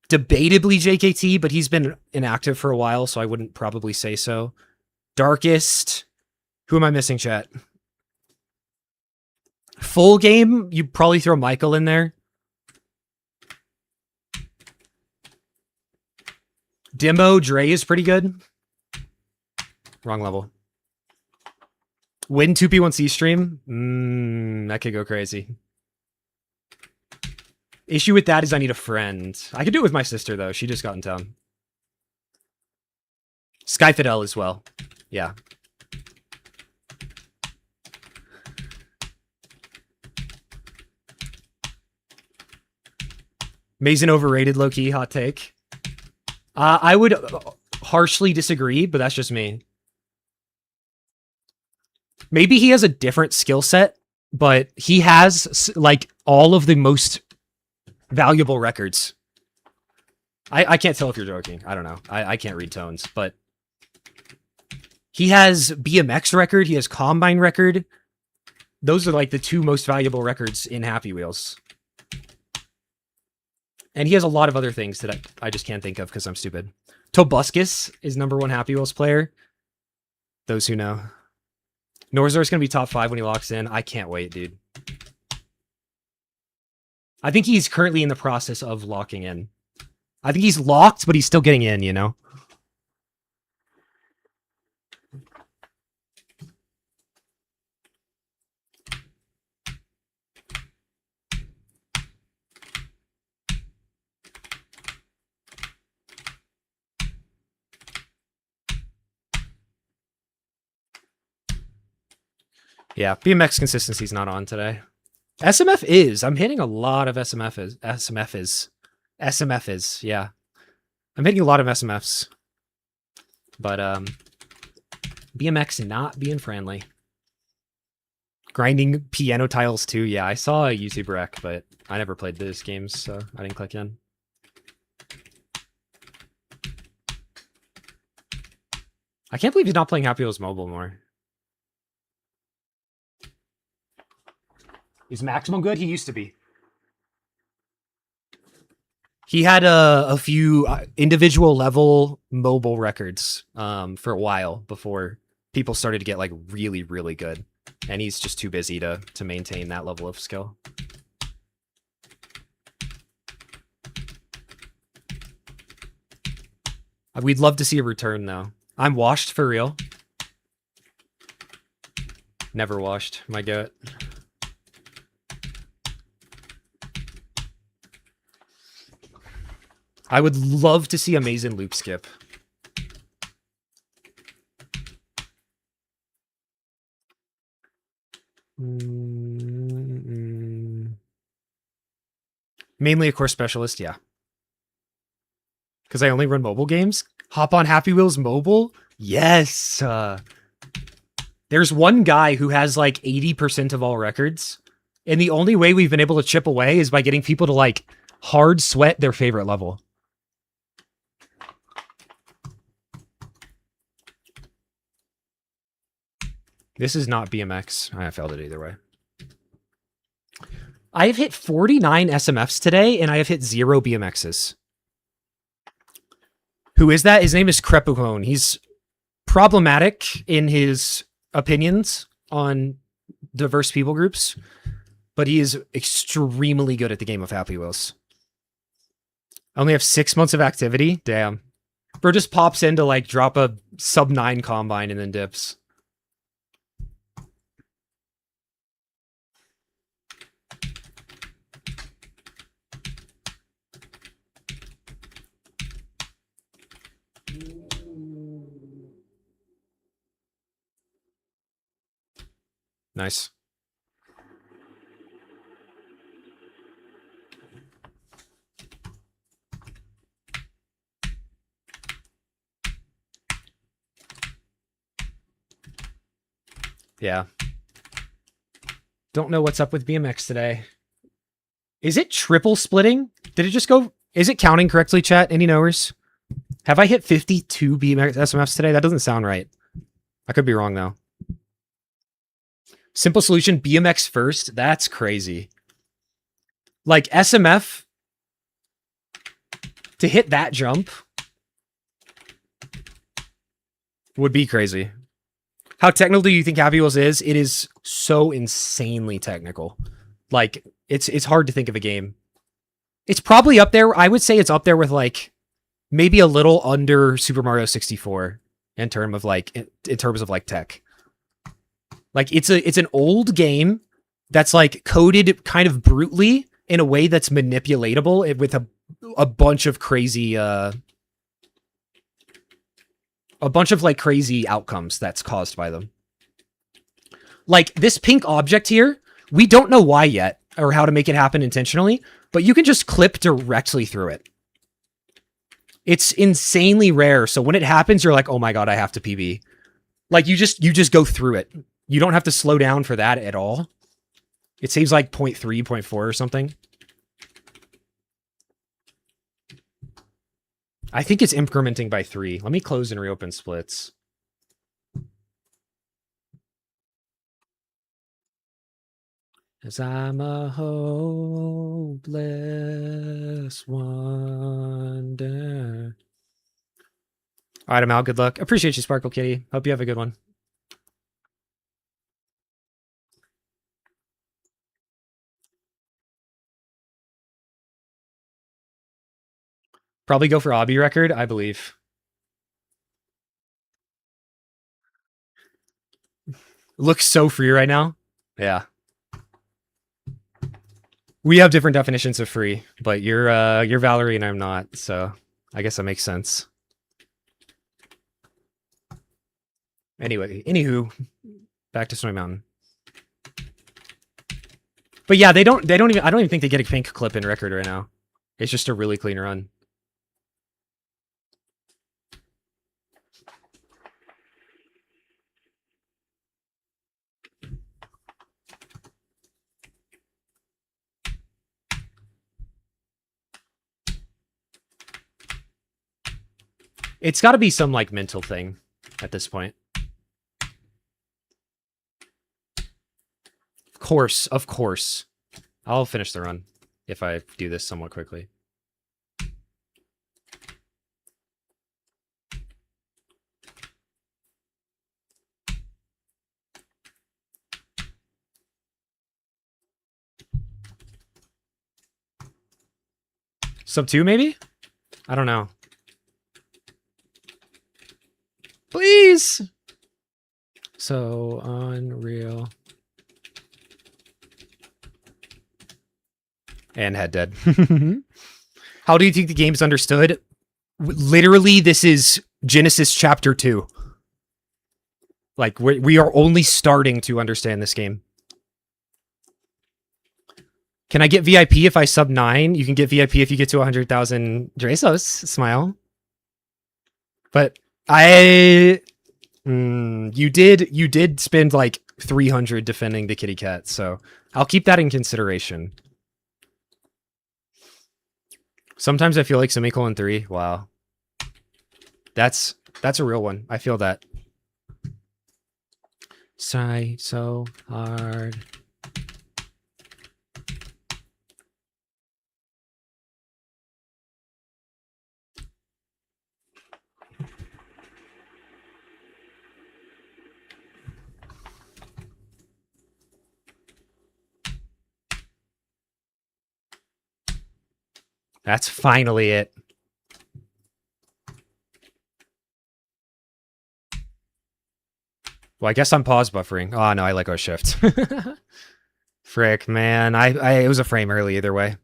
debatably JKT, but he's been inactive for a while, so I wouldn't probably say so. Darkest. Who am I missing, chat? Full game, you probably throw Michael in there. Demo, Dre is pretty good. Wrong level. Win 2P1C stream? That could go crazy. Issue with that is I need a friend. I could do it with my sister, though. She just got in town. Sky Fidel as well. Yeah. Mason overrated, low-key, hot take. I would harshly disagree, but that's just me. Maybe he has a different skill set, but he has, like, all of the most valuable records. I can't tell if you're joking. I don't know. I can't read tones, but he has BMX record. He has Combine record. Those are, like, the two most valuable records in Happy Wheels. And he has a lot of other things that I just can't think of because I'm stupid. Tobuscus is #1 Happy Wheels player. Those who know. Norzor's going to be top 5 when he locks in. I can't wait, dude. I think he's currently in the process of locking in. I think he's locked, but he's still getting in, you know? Yeah, BMX consistency's not on today. SMF is. I'm hitting a lot of SMF is. Yeah. I'm hitting a lot of SMFs. But BMX not being friendly. Grinding piano tiles too. Yeah, I saw a YouTube rec, but I never played those games, so I didn't click in. I can't believe he's not playing Happy Wheels Mobile more. Is Maximum good? He used to be. He had a few individual level mobile records for a while before people started to get like really, really good. And he's just too busy to maintain that level of skill. We'd love to see a return though. I'm washed for real. Never washed, my goat. I would love to see a Mason loop skip. Mainly a course specialist, yeah. Because I only run mobile games. Hop on Happy Wheels Mobile? Yes! There's one guy who has like 80% of all records. And the only way we've been able to chip away is by getting people to like hard sweat their favorite level. This is not BMX. I failed it either way. I have hit 49 SMFs today, and I have hit 0 BMXs. Who is that? His name is Crepuhone. He's problematic in his opinions on diverse people groups, but he is extremely good at the game of Happy Wheels. I only have 6 months of activity. Damn. Bro just pops in to like drop a sub-9 combine and then dips. Nice. Yeah. Don't know what's up with BMX today. Is it triple splitting? Did it just go? Is it counting correctly, chat? Any knowers? Have I hit 52 BMX SMFs today? That doesn't sound right. I could be wrong, though. Simple solution, BMX first? That's crazy. Like, SMF, to hit that jump would be crazy. How technical do you think Happy Wheels is? It is so insanely technical. Like, it's hard to think of a game. It's probably up there. I would say it's up there with, like, maybe a little under Super Mario 64 in terms of, like, tech. Like, it's an old game that's, like, coded kind of brutally in a way that's manipulatable with a bunch of crazy a bunch of like crazy outcomes that's caused by them. Like this pink object here, we don't know why yet or how to make it happen intentionally, but you can just clip directly through it. It's insanely rare. So when it happens, you're like, oh my God, I have to PB. Like you just go through it. You don't have to slow down for that at all. It saves like 0.3, 0.4 or something. I think it's incrementing by 3. Let me close and reopen splits. As I'm a hopeless wonder. All right, I'm out. Good luck. Appreciate you, Sparkle Kitty. Hope you have a good one. Probably go for Obby record, I believe. Looks so free right now. Yeah. We have different definitions of free, but you're Valerie and I'm not, so I guess that makes sense. Anyway, anywho, back to Snowy Mountain. But yeah, I don't even think they get a pink clip in record right now. It's just a really clean run. It's got to be some like mental thing at this point. Of course. I'll finish the run if I do this somewhat quickly. Sub 2 maybe? I don't know. Please! So, Unreal. And head dead. How do you think the game's understood? Literally, this is Genesis Chapter 2. Like, we are only starting to understand this game. Can I get VIP if I sub 9? You can get VIP if you get to 100,000 Drasos. Smile. But you did spend like 300 defending the kitty cat, so I'll keep that in consideration. Sometimes I feel like semicolon 3. Wow. That's a real one. I feel that. Try so hard. That's finally it. Well, I guess I'm pause buffering. Oh, no, I let go shift. Frick, man. It was a frame early either way.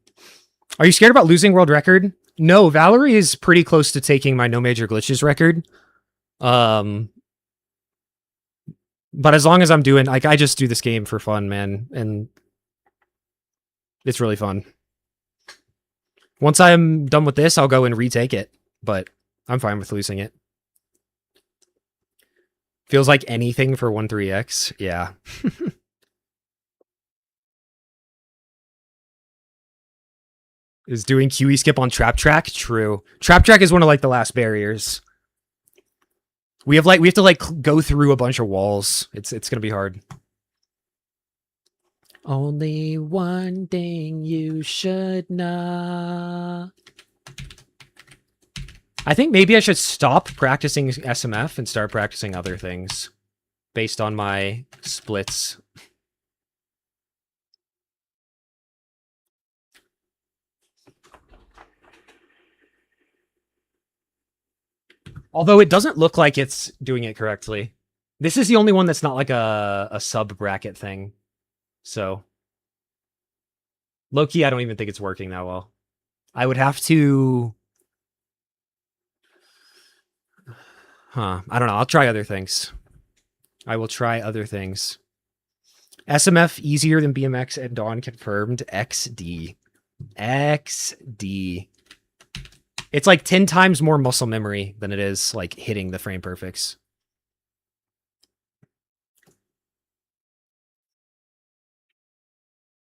Are you scared about losing world record? No, Valerie is pretty close to taking my no major glitches record. But as long as I'm doing, like, I just do this game for fun, man. And it's really fun. Once I'm done with this, I'll go and retake it. But I'm fine with losing it. Feels like anything for 13x. Yeah. Is doing QE skip on Trap Track? True. Trap Track is one of like the last barriers. We have to like go through a bunch of walls. It's gonna be hard. Only one thing you should know. I think maybe I should stop practicing SMF and start practicing other things based on my splits. Although it doesn't look like it's doing it correctly. This is the only one that's not like a sub bracket thing. So low key, I don't even think it's working that well. I would have to Huh. I don't know. I'll try other things. I will try other things. SMF easier than BMX and Dawn confirmed. XD. XD. It's like 10 times more muscle memory than it is like hitting the frame perfects.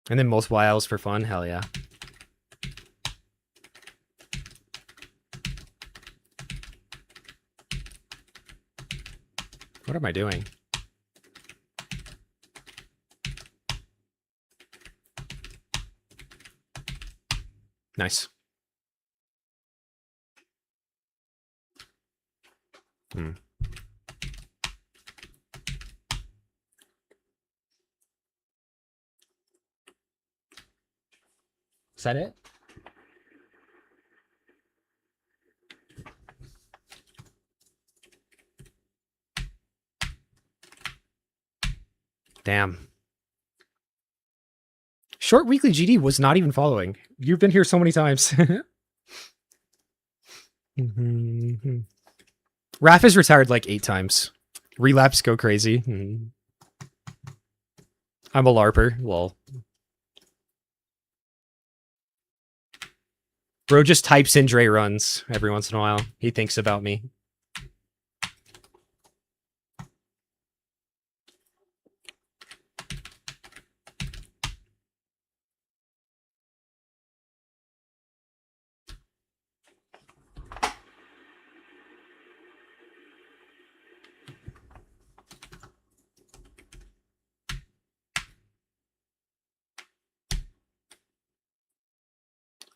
And then multiple aisles for fun. Hell yeah. What am I doing? Nice. Hmm. Is that it? Damn. Short weekly GD was not even following. You've been here so many times. Raph is retired like 8 times. Relapse go crazy. I'm a LARPer. Lol. Bro just types in Dre runs every once in a while. He thinks about me.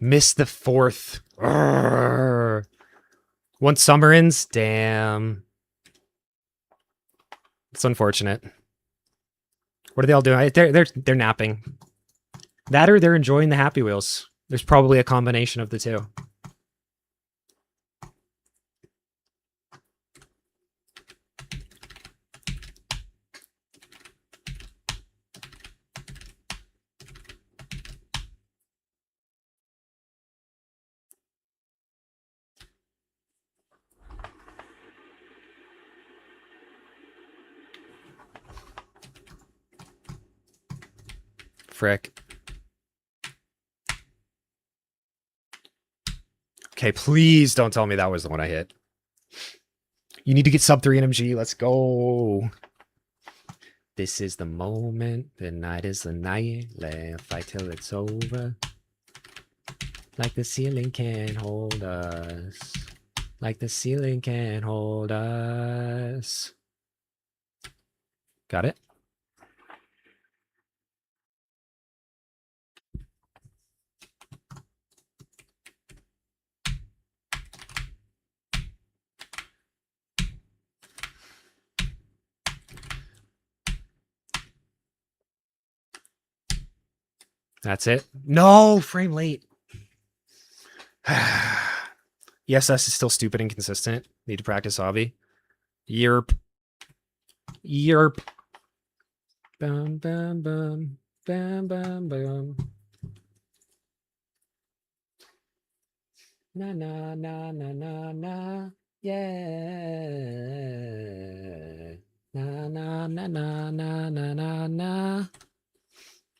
Missed the 4th. Urgh. Once summer ends, damn. It's unfortunate. What are they all doing? They're napping. That or they're enjoying the Happy Wheels. There's probably a combination of the two. Frick. Okay, please don't tell me that was the one I hit. You need to get sub 3 NMG. Let's go. This is the moment. The night is the night. Let's fight till it's over. Like the ceiling can't hold us. Like the ceiling can't hold us. Got it? That's it. No, frame late. ESS is still stupid and consistent. Need to practice hobby. Yerp. Yerp. Bum, bum, bum. Bum, bum, bum. Na, na, na, na, na, na. Yeah. Na, na, na, na, na, na, na, na.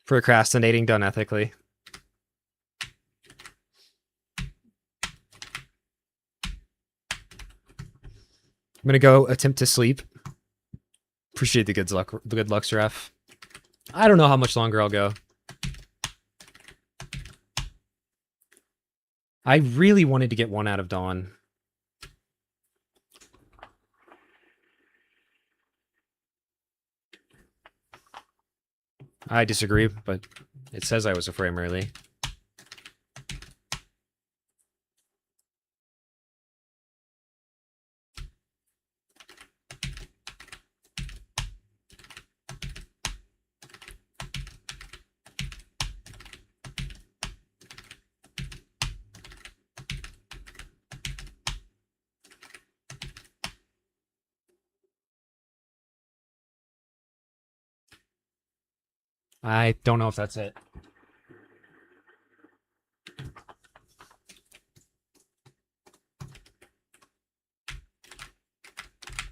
Procrastinating done ethically. I'm gonna go attempt to sleep. Appreciate the good luck, Ref. I don't know how much longer I'll go. I really wanted to get one out of Dawn. I disagree, but it says I was a frame early. I don't know if that's it.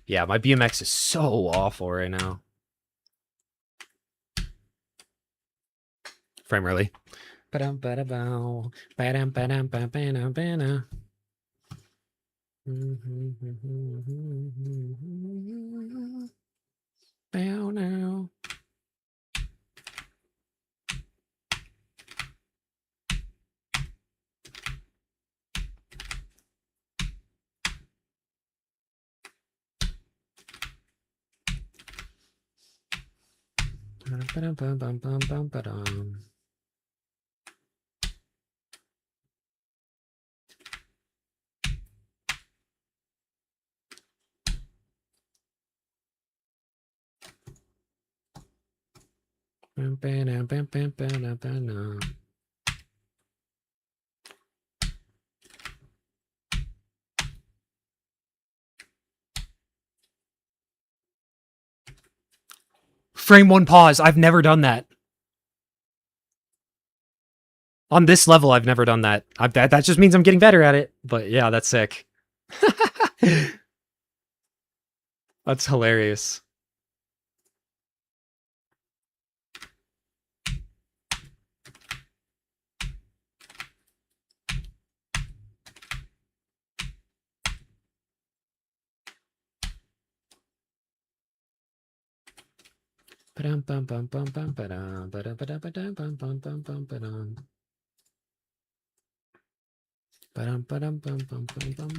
Yeah, my BMX is so awful right now. Frame really. Ba-dum-ba-da-bow. Ba-dum-ba-dum-ba-ba-dum-ba-dum. Bow now. Ba-dum-ba-dum-bum-bum-bum-ba-dum. Ba-dum-ba-dum-bum-bum-ba-dum-ba-dum. Frame one pause. I've never done that. On this level, I've never done that. That just means I'm getting better at it. But yeah, that's sick. That's hilarious. Ba-dum-bum-bum-bum-bum-ba-dum. Ba-dum-ba-dum-ba-dum-bum-bum-bum-bum-ba-dum. Ba-dum-ba-dum-bum-bum-bum-bum.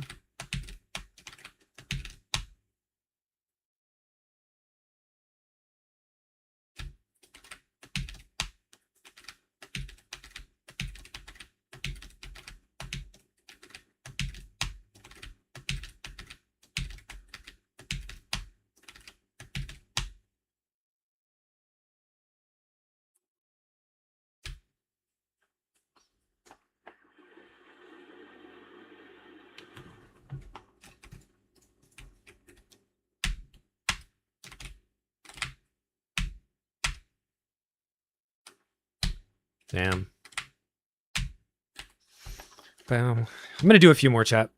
Damn. I'm gonna do a few more, chat.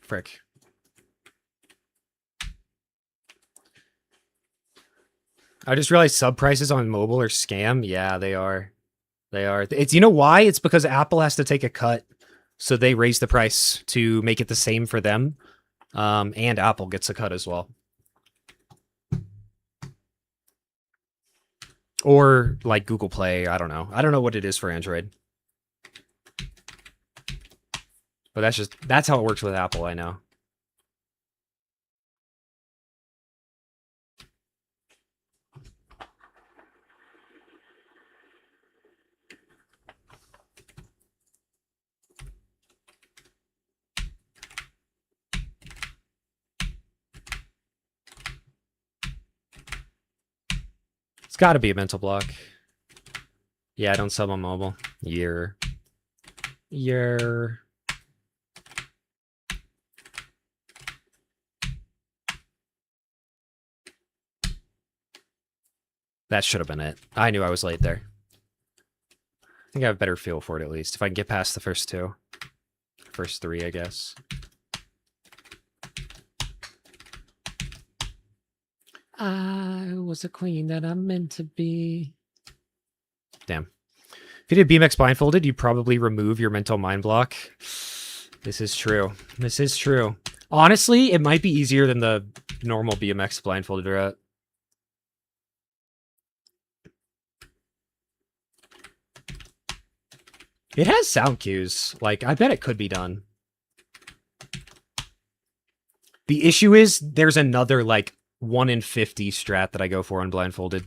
Frick. I just realized sub prices on mobile are scam. Yeah, they are. They are. It's, you know why? It's because Apple has to take a cut, so they raise the price to make it the same for them. And Apple gets a cut as well. Or like Google Play. I don't know. I don't know what it is for Android. But that's how it works with Apple, I know. It's got to be a mental block. Yeah, I don't sub on mobile. Year. That should have been it. I knew I was late there. I think I have a better feel for it at least. If I can get past the first two. First three, I guess. I was a queen that I'm meant to be. Damn. If you did BMX blindfolded, you'd probably remove your mental mind block. This is true. This is true. Honestly, it might be easier than the normal BMX blindfolded route. It has sound cues. Like, I bet it could be done. The issue is there's another, like, 1 in 50 strat that I go for on blindfolded.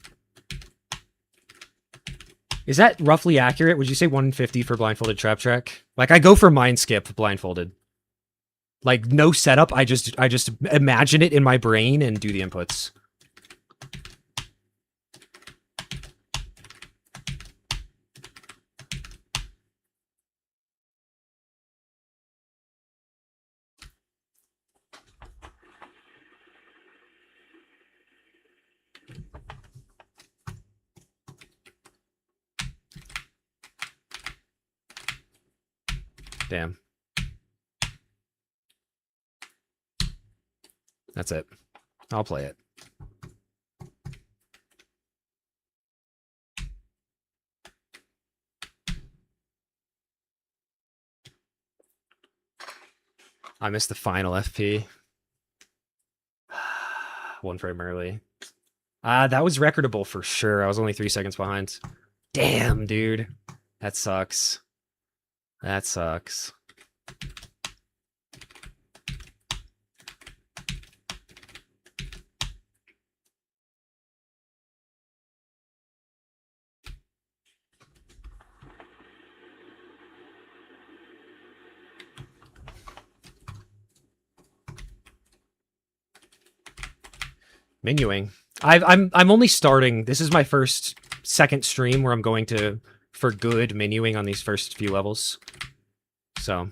Is that roughly accurate? Would you say 150 for blindfolded trap track? Like I go for mind skip blindfolded. Like no setup, I just imagine it in my brain and do the inputs. Damn. That's it. I'll play it. I missed the final FP. 1 frame early. That was recordable for sure. I was only 3 seconds behind. Damn, dude. That sucks. That sucks. Menuing. I'm only starting. This is my second stream where I'm going to for good menuing on these first few levels. So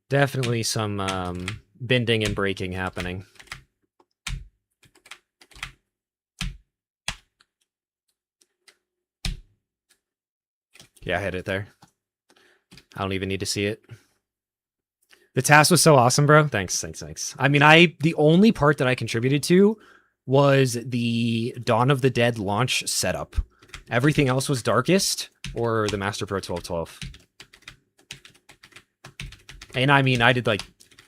definitely some bending and breaking happening. Yeah, I hit it there. I don't even need to see it. The task was so awesome, bro. Thanks. I mean, the only part that I contributed to was the Dawn of the Dead launch setup. Everything else was Darkest or the Master Pro 1212. And I mean, I did like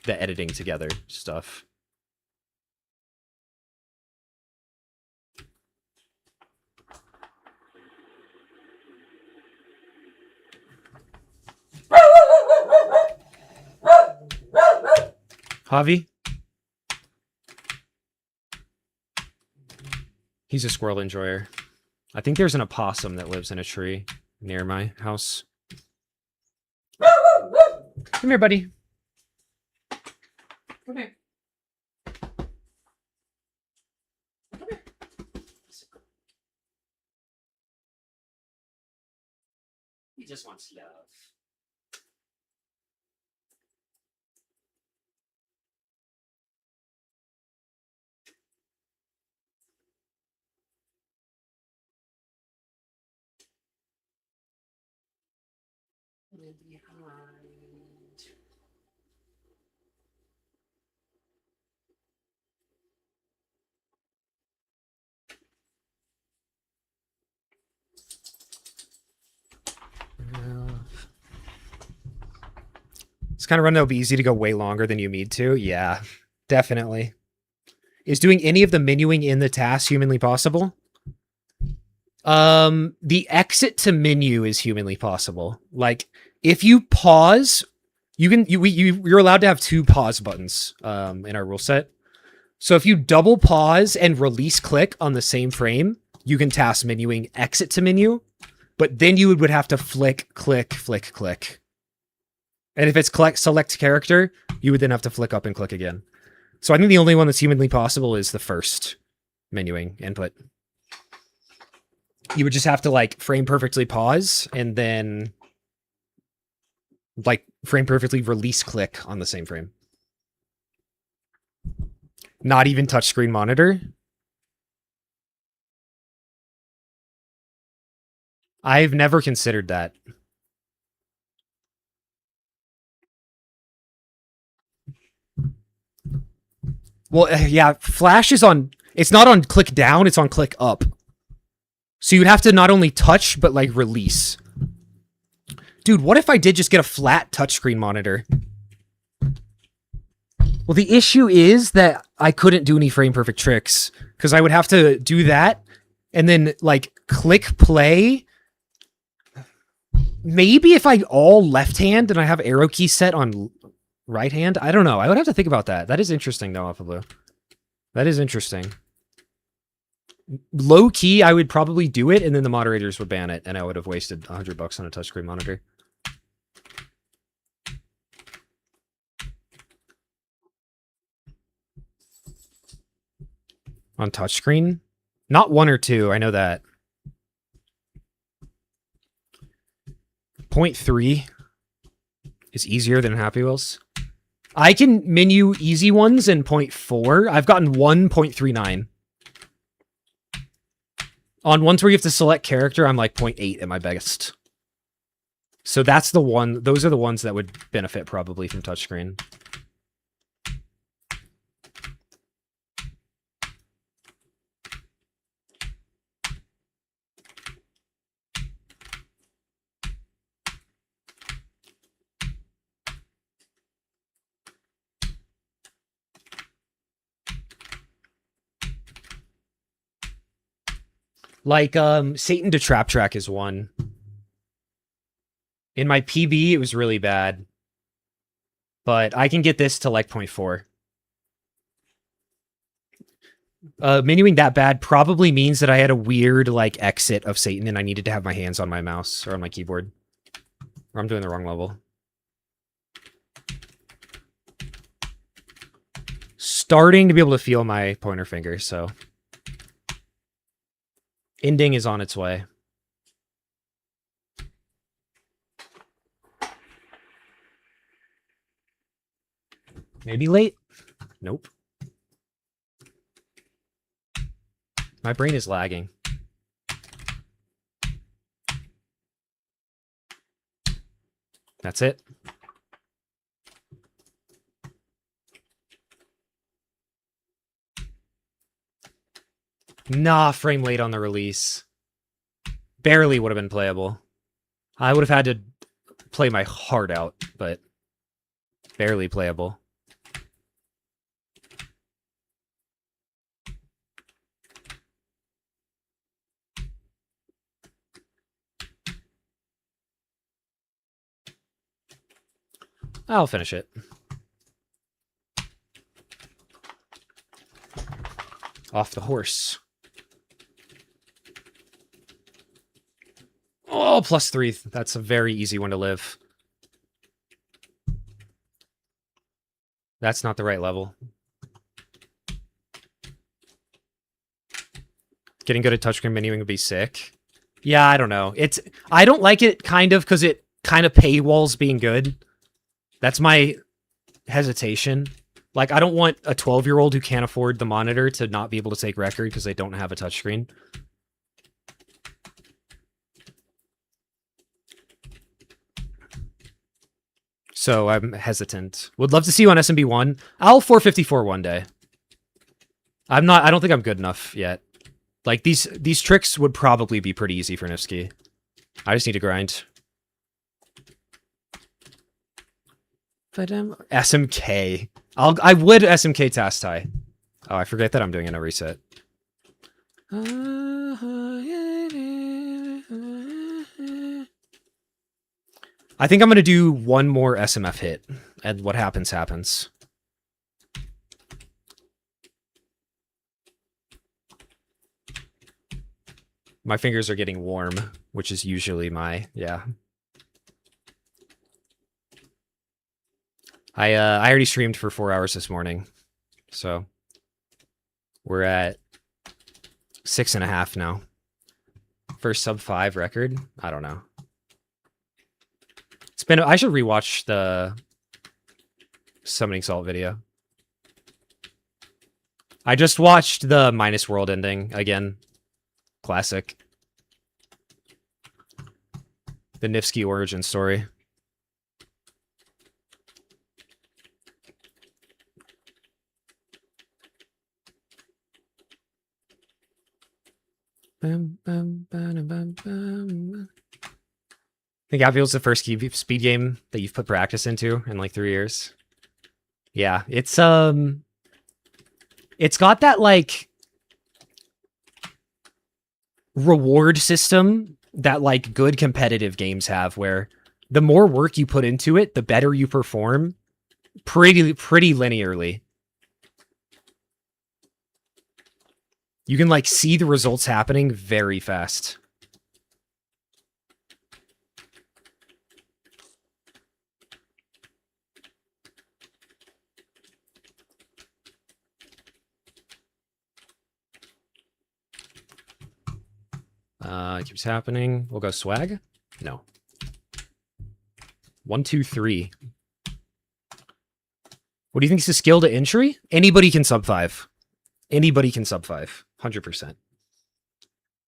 the editing together stuff. Javi? He's a squirrel enjoyer. I think there's an opossum that lives in a tree near my house. Come here, buddy. Come here. Come here. He just wants love. Behind. It's kind of run. It'll be easy to go way longer than you need to. Yeah, definitely. Is doing any of the menuing in the task humanly possible? The exit to menu is humanly possible. Like if you pause, you're allowed to have 2 pause buttons in our rule set. So if you double pause and release click on the same frame, you can task menuing exit to menu, but then you would have to flick, click, flick, click. And if it's select character, you would then have to flick up and click again. So I think the only one that's humanly possible is the first menuing input. You would just have to like frame perfectly pause and then like frame perfectly release click on the same frame. Not even touchscreen monitor. I've never considered that. Well, yeah, Flash is on, it's not on click down, it's on click up. So you'd have to not only touch, but like release. Dude, what if I did just get a flat touchscreen monitor? Well, the issue is that I couldn't do any frame perfect tricks because I would have to do that and then like click play. Maybe if I all left hand and I have arrow key set on right hand. I don't know. I would have to think about that. That is interesting though, Alpha Blue. That is interesting. Low key, I would probably do it, and then the moderators would ban it, and I would have wasted $100 on a touchscreen monitor. On touchscreen? Not 1 or 2, I know that. 0.3 is easier than Happy Wheels. I can menu easy ones in 0.4. I've gotten 1.39. On ones where you have to select character, I'm like 0.8 at my best. So that's the one. Those are the ones that would benefit probably from touchscreen. Like, Satan to Trap Track is one. In my PB, it was really bad. But I can get this to like 0.4. Menuing that bad probably means that I had a weird, like, exit of Satan and I needed to have my hands on my mouse or on my keyboard. Or I'm doing the wrong level. Starting to be able to feel my pointer finger, so... Ending is on its way. Maybe late? Nope. My brain is lagging. That's it. Nah, frame late on the release. Barely would have been playable. I would have had to play my heart out, but barely playable. I'll finish it. Off the horse. Oh, +3. That's a very easy one to live. That's not the right level. Getting good at touchscreen menuing would be sick. Yeah, I don't know. I don't like it kind of because it kind of paywalls being good. That's my hesitation. Like, I don't want a 12-year-old who can't afford the monitor to not be able to take record because they don't have a touchscreen. So I'm hesitant. Would love to see you on SMB1. I'll 454 one day. I don't think I'm good enough yet. Like, these tricks would probably be pretty easy for Nifsky. I just need to grind. But SMK. I would SMK task tie. Oh, I forget that I'm doing a no reset. I think I'm going to do one more SMF hit, and what happens, happens. My fingers are getting warm, which is usually my, yeah. I already streamed for 4 hours this morning, so we're at 6.5 now. First sub 5 record? I don't know. I should rewatch the Summoning Salt video. I just watched the Minus World ending again. Classic. The Nifsky origin story. Bum, bum, bum, bum, bum. I think Apple's the first speed game that you've put practice into in like 3 years. Yeah, it's got that like reward system that like good competitive games have, where the more work you put into it, the better you perform, pretty linearly. You can like see the results happening very fast. It keeps happening. We'll go swag. No. 1, 2, 3. What do you think is the skill to entry? Anybody can sub 5. Anybody can sub 5. 100%.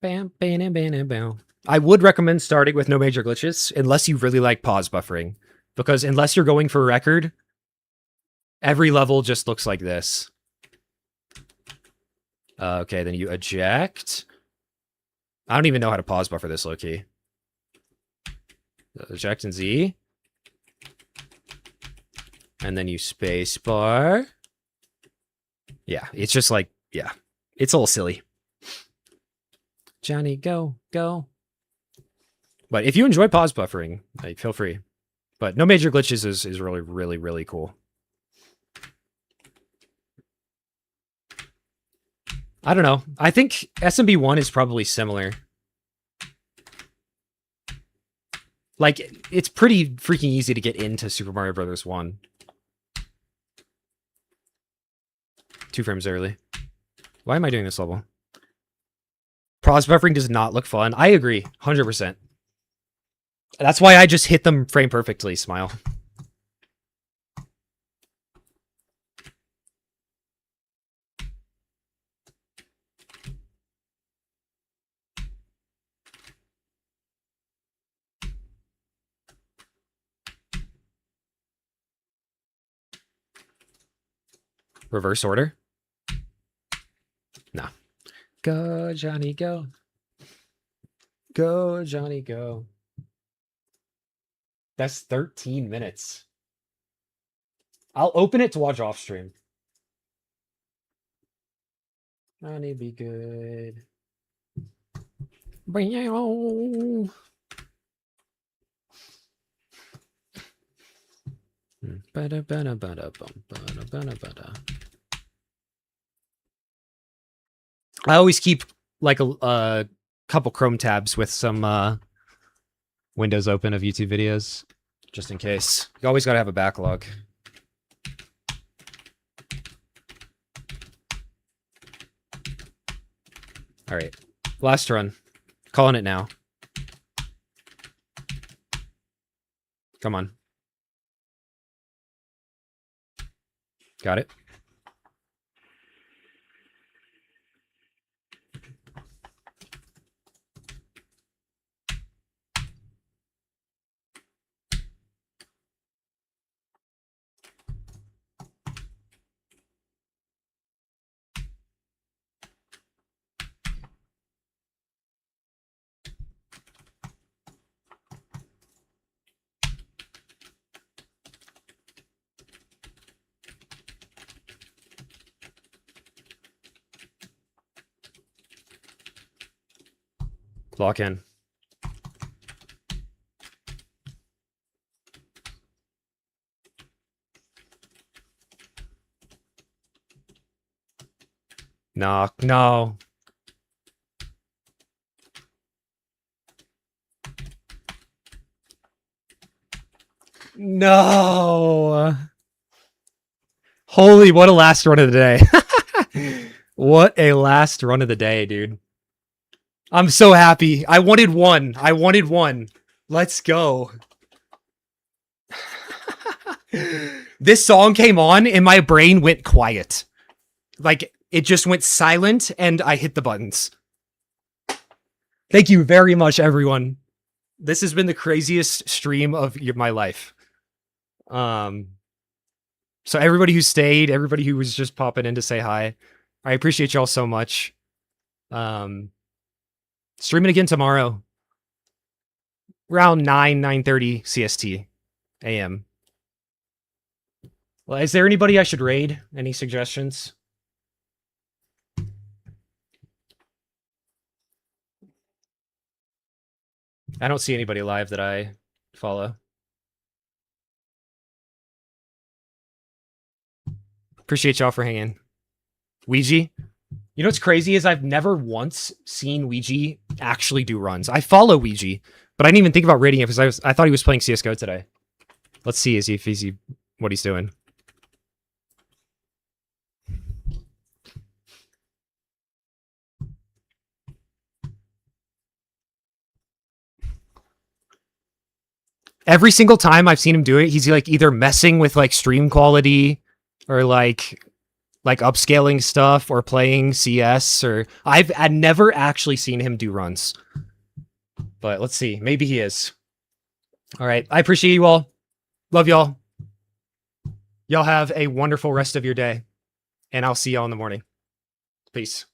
Bam, bam, bam, bam. I would recommend starting with no major glitches unless you really like pause buffering. Because unless you're going for a record, every level just looks like this. Okay, then you eject. I don't even know how to pause buffer this low-key. Eject and Z. And then you space bar. Yeah, it's just like, yeah. It's a little silly. Johnny, go, go. But if you enjoy pause buffering, like, feel free. But no major glitches is really, really, really cool. I don't know. I think SMB 1 is probably similar. Like, it's pretty freaking easy to get into Super Mario Bros. 1. 2 frames early. Why am I doing this level? Pause buffering does not look fun. I agree, 100%. That's why I just hit them frame perfectly, Smile. Reverse order? No. Go, Johnny, go. Go, Johnny, go. That's 13 minutes. I'll open it to watch off stream. Johnny, be good. Meow. I always keep like a couple Chrome tabs with some windows open of YouTube videos, just in case. You always gotta have a backlog. All right, last run. Calling it now. Come on. Got it. Lock in. No, no. No. Holy, what a last run of the day. What a last run of the day, dude. I'm so happy. I wanted one. I wanted one. Let's go. This song came on and my brain went quiet. Like, it just went silent and I hit the buttons. Thank you very much, everyone. This has been the craziest stream of my life. So everybody who stayed, everybody who was just popping in to say hi, I appreciate y'all so much. Streaming again tomorrow. Around 9:30 CST AM. Well, is there anybody I should raid? Any suggestions? I don't see anybody live that I follow. Appreciate y'all for hanging. Ouija? You know what's crazy is I've never once seen Ouija actually do runs. I follow Ouija, but I didn't even think about rating it because I thought he was playing CS:GO today. Let's see what he's doing. Every single time I've seen him do it, he's like either messing with like stream quality or like upscaling stuff or playing CS, or I've never actually seen him do runs. But let's see. Maybe he is. All right. I appreciate you all. Love y'all. Y'all have a wonderful rest of your day. And I'll see y'all in the morning. Peace.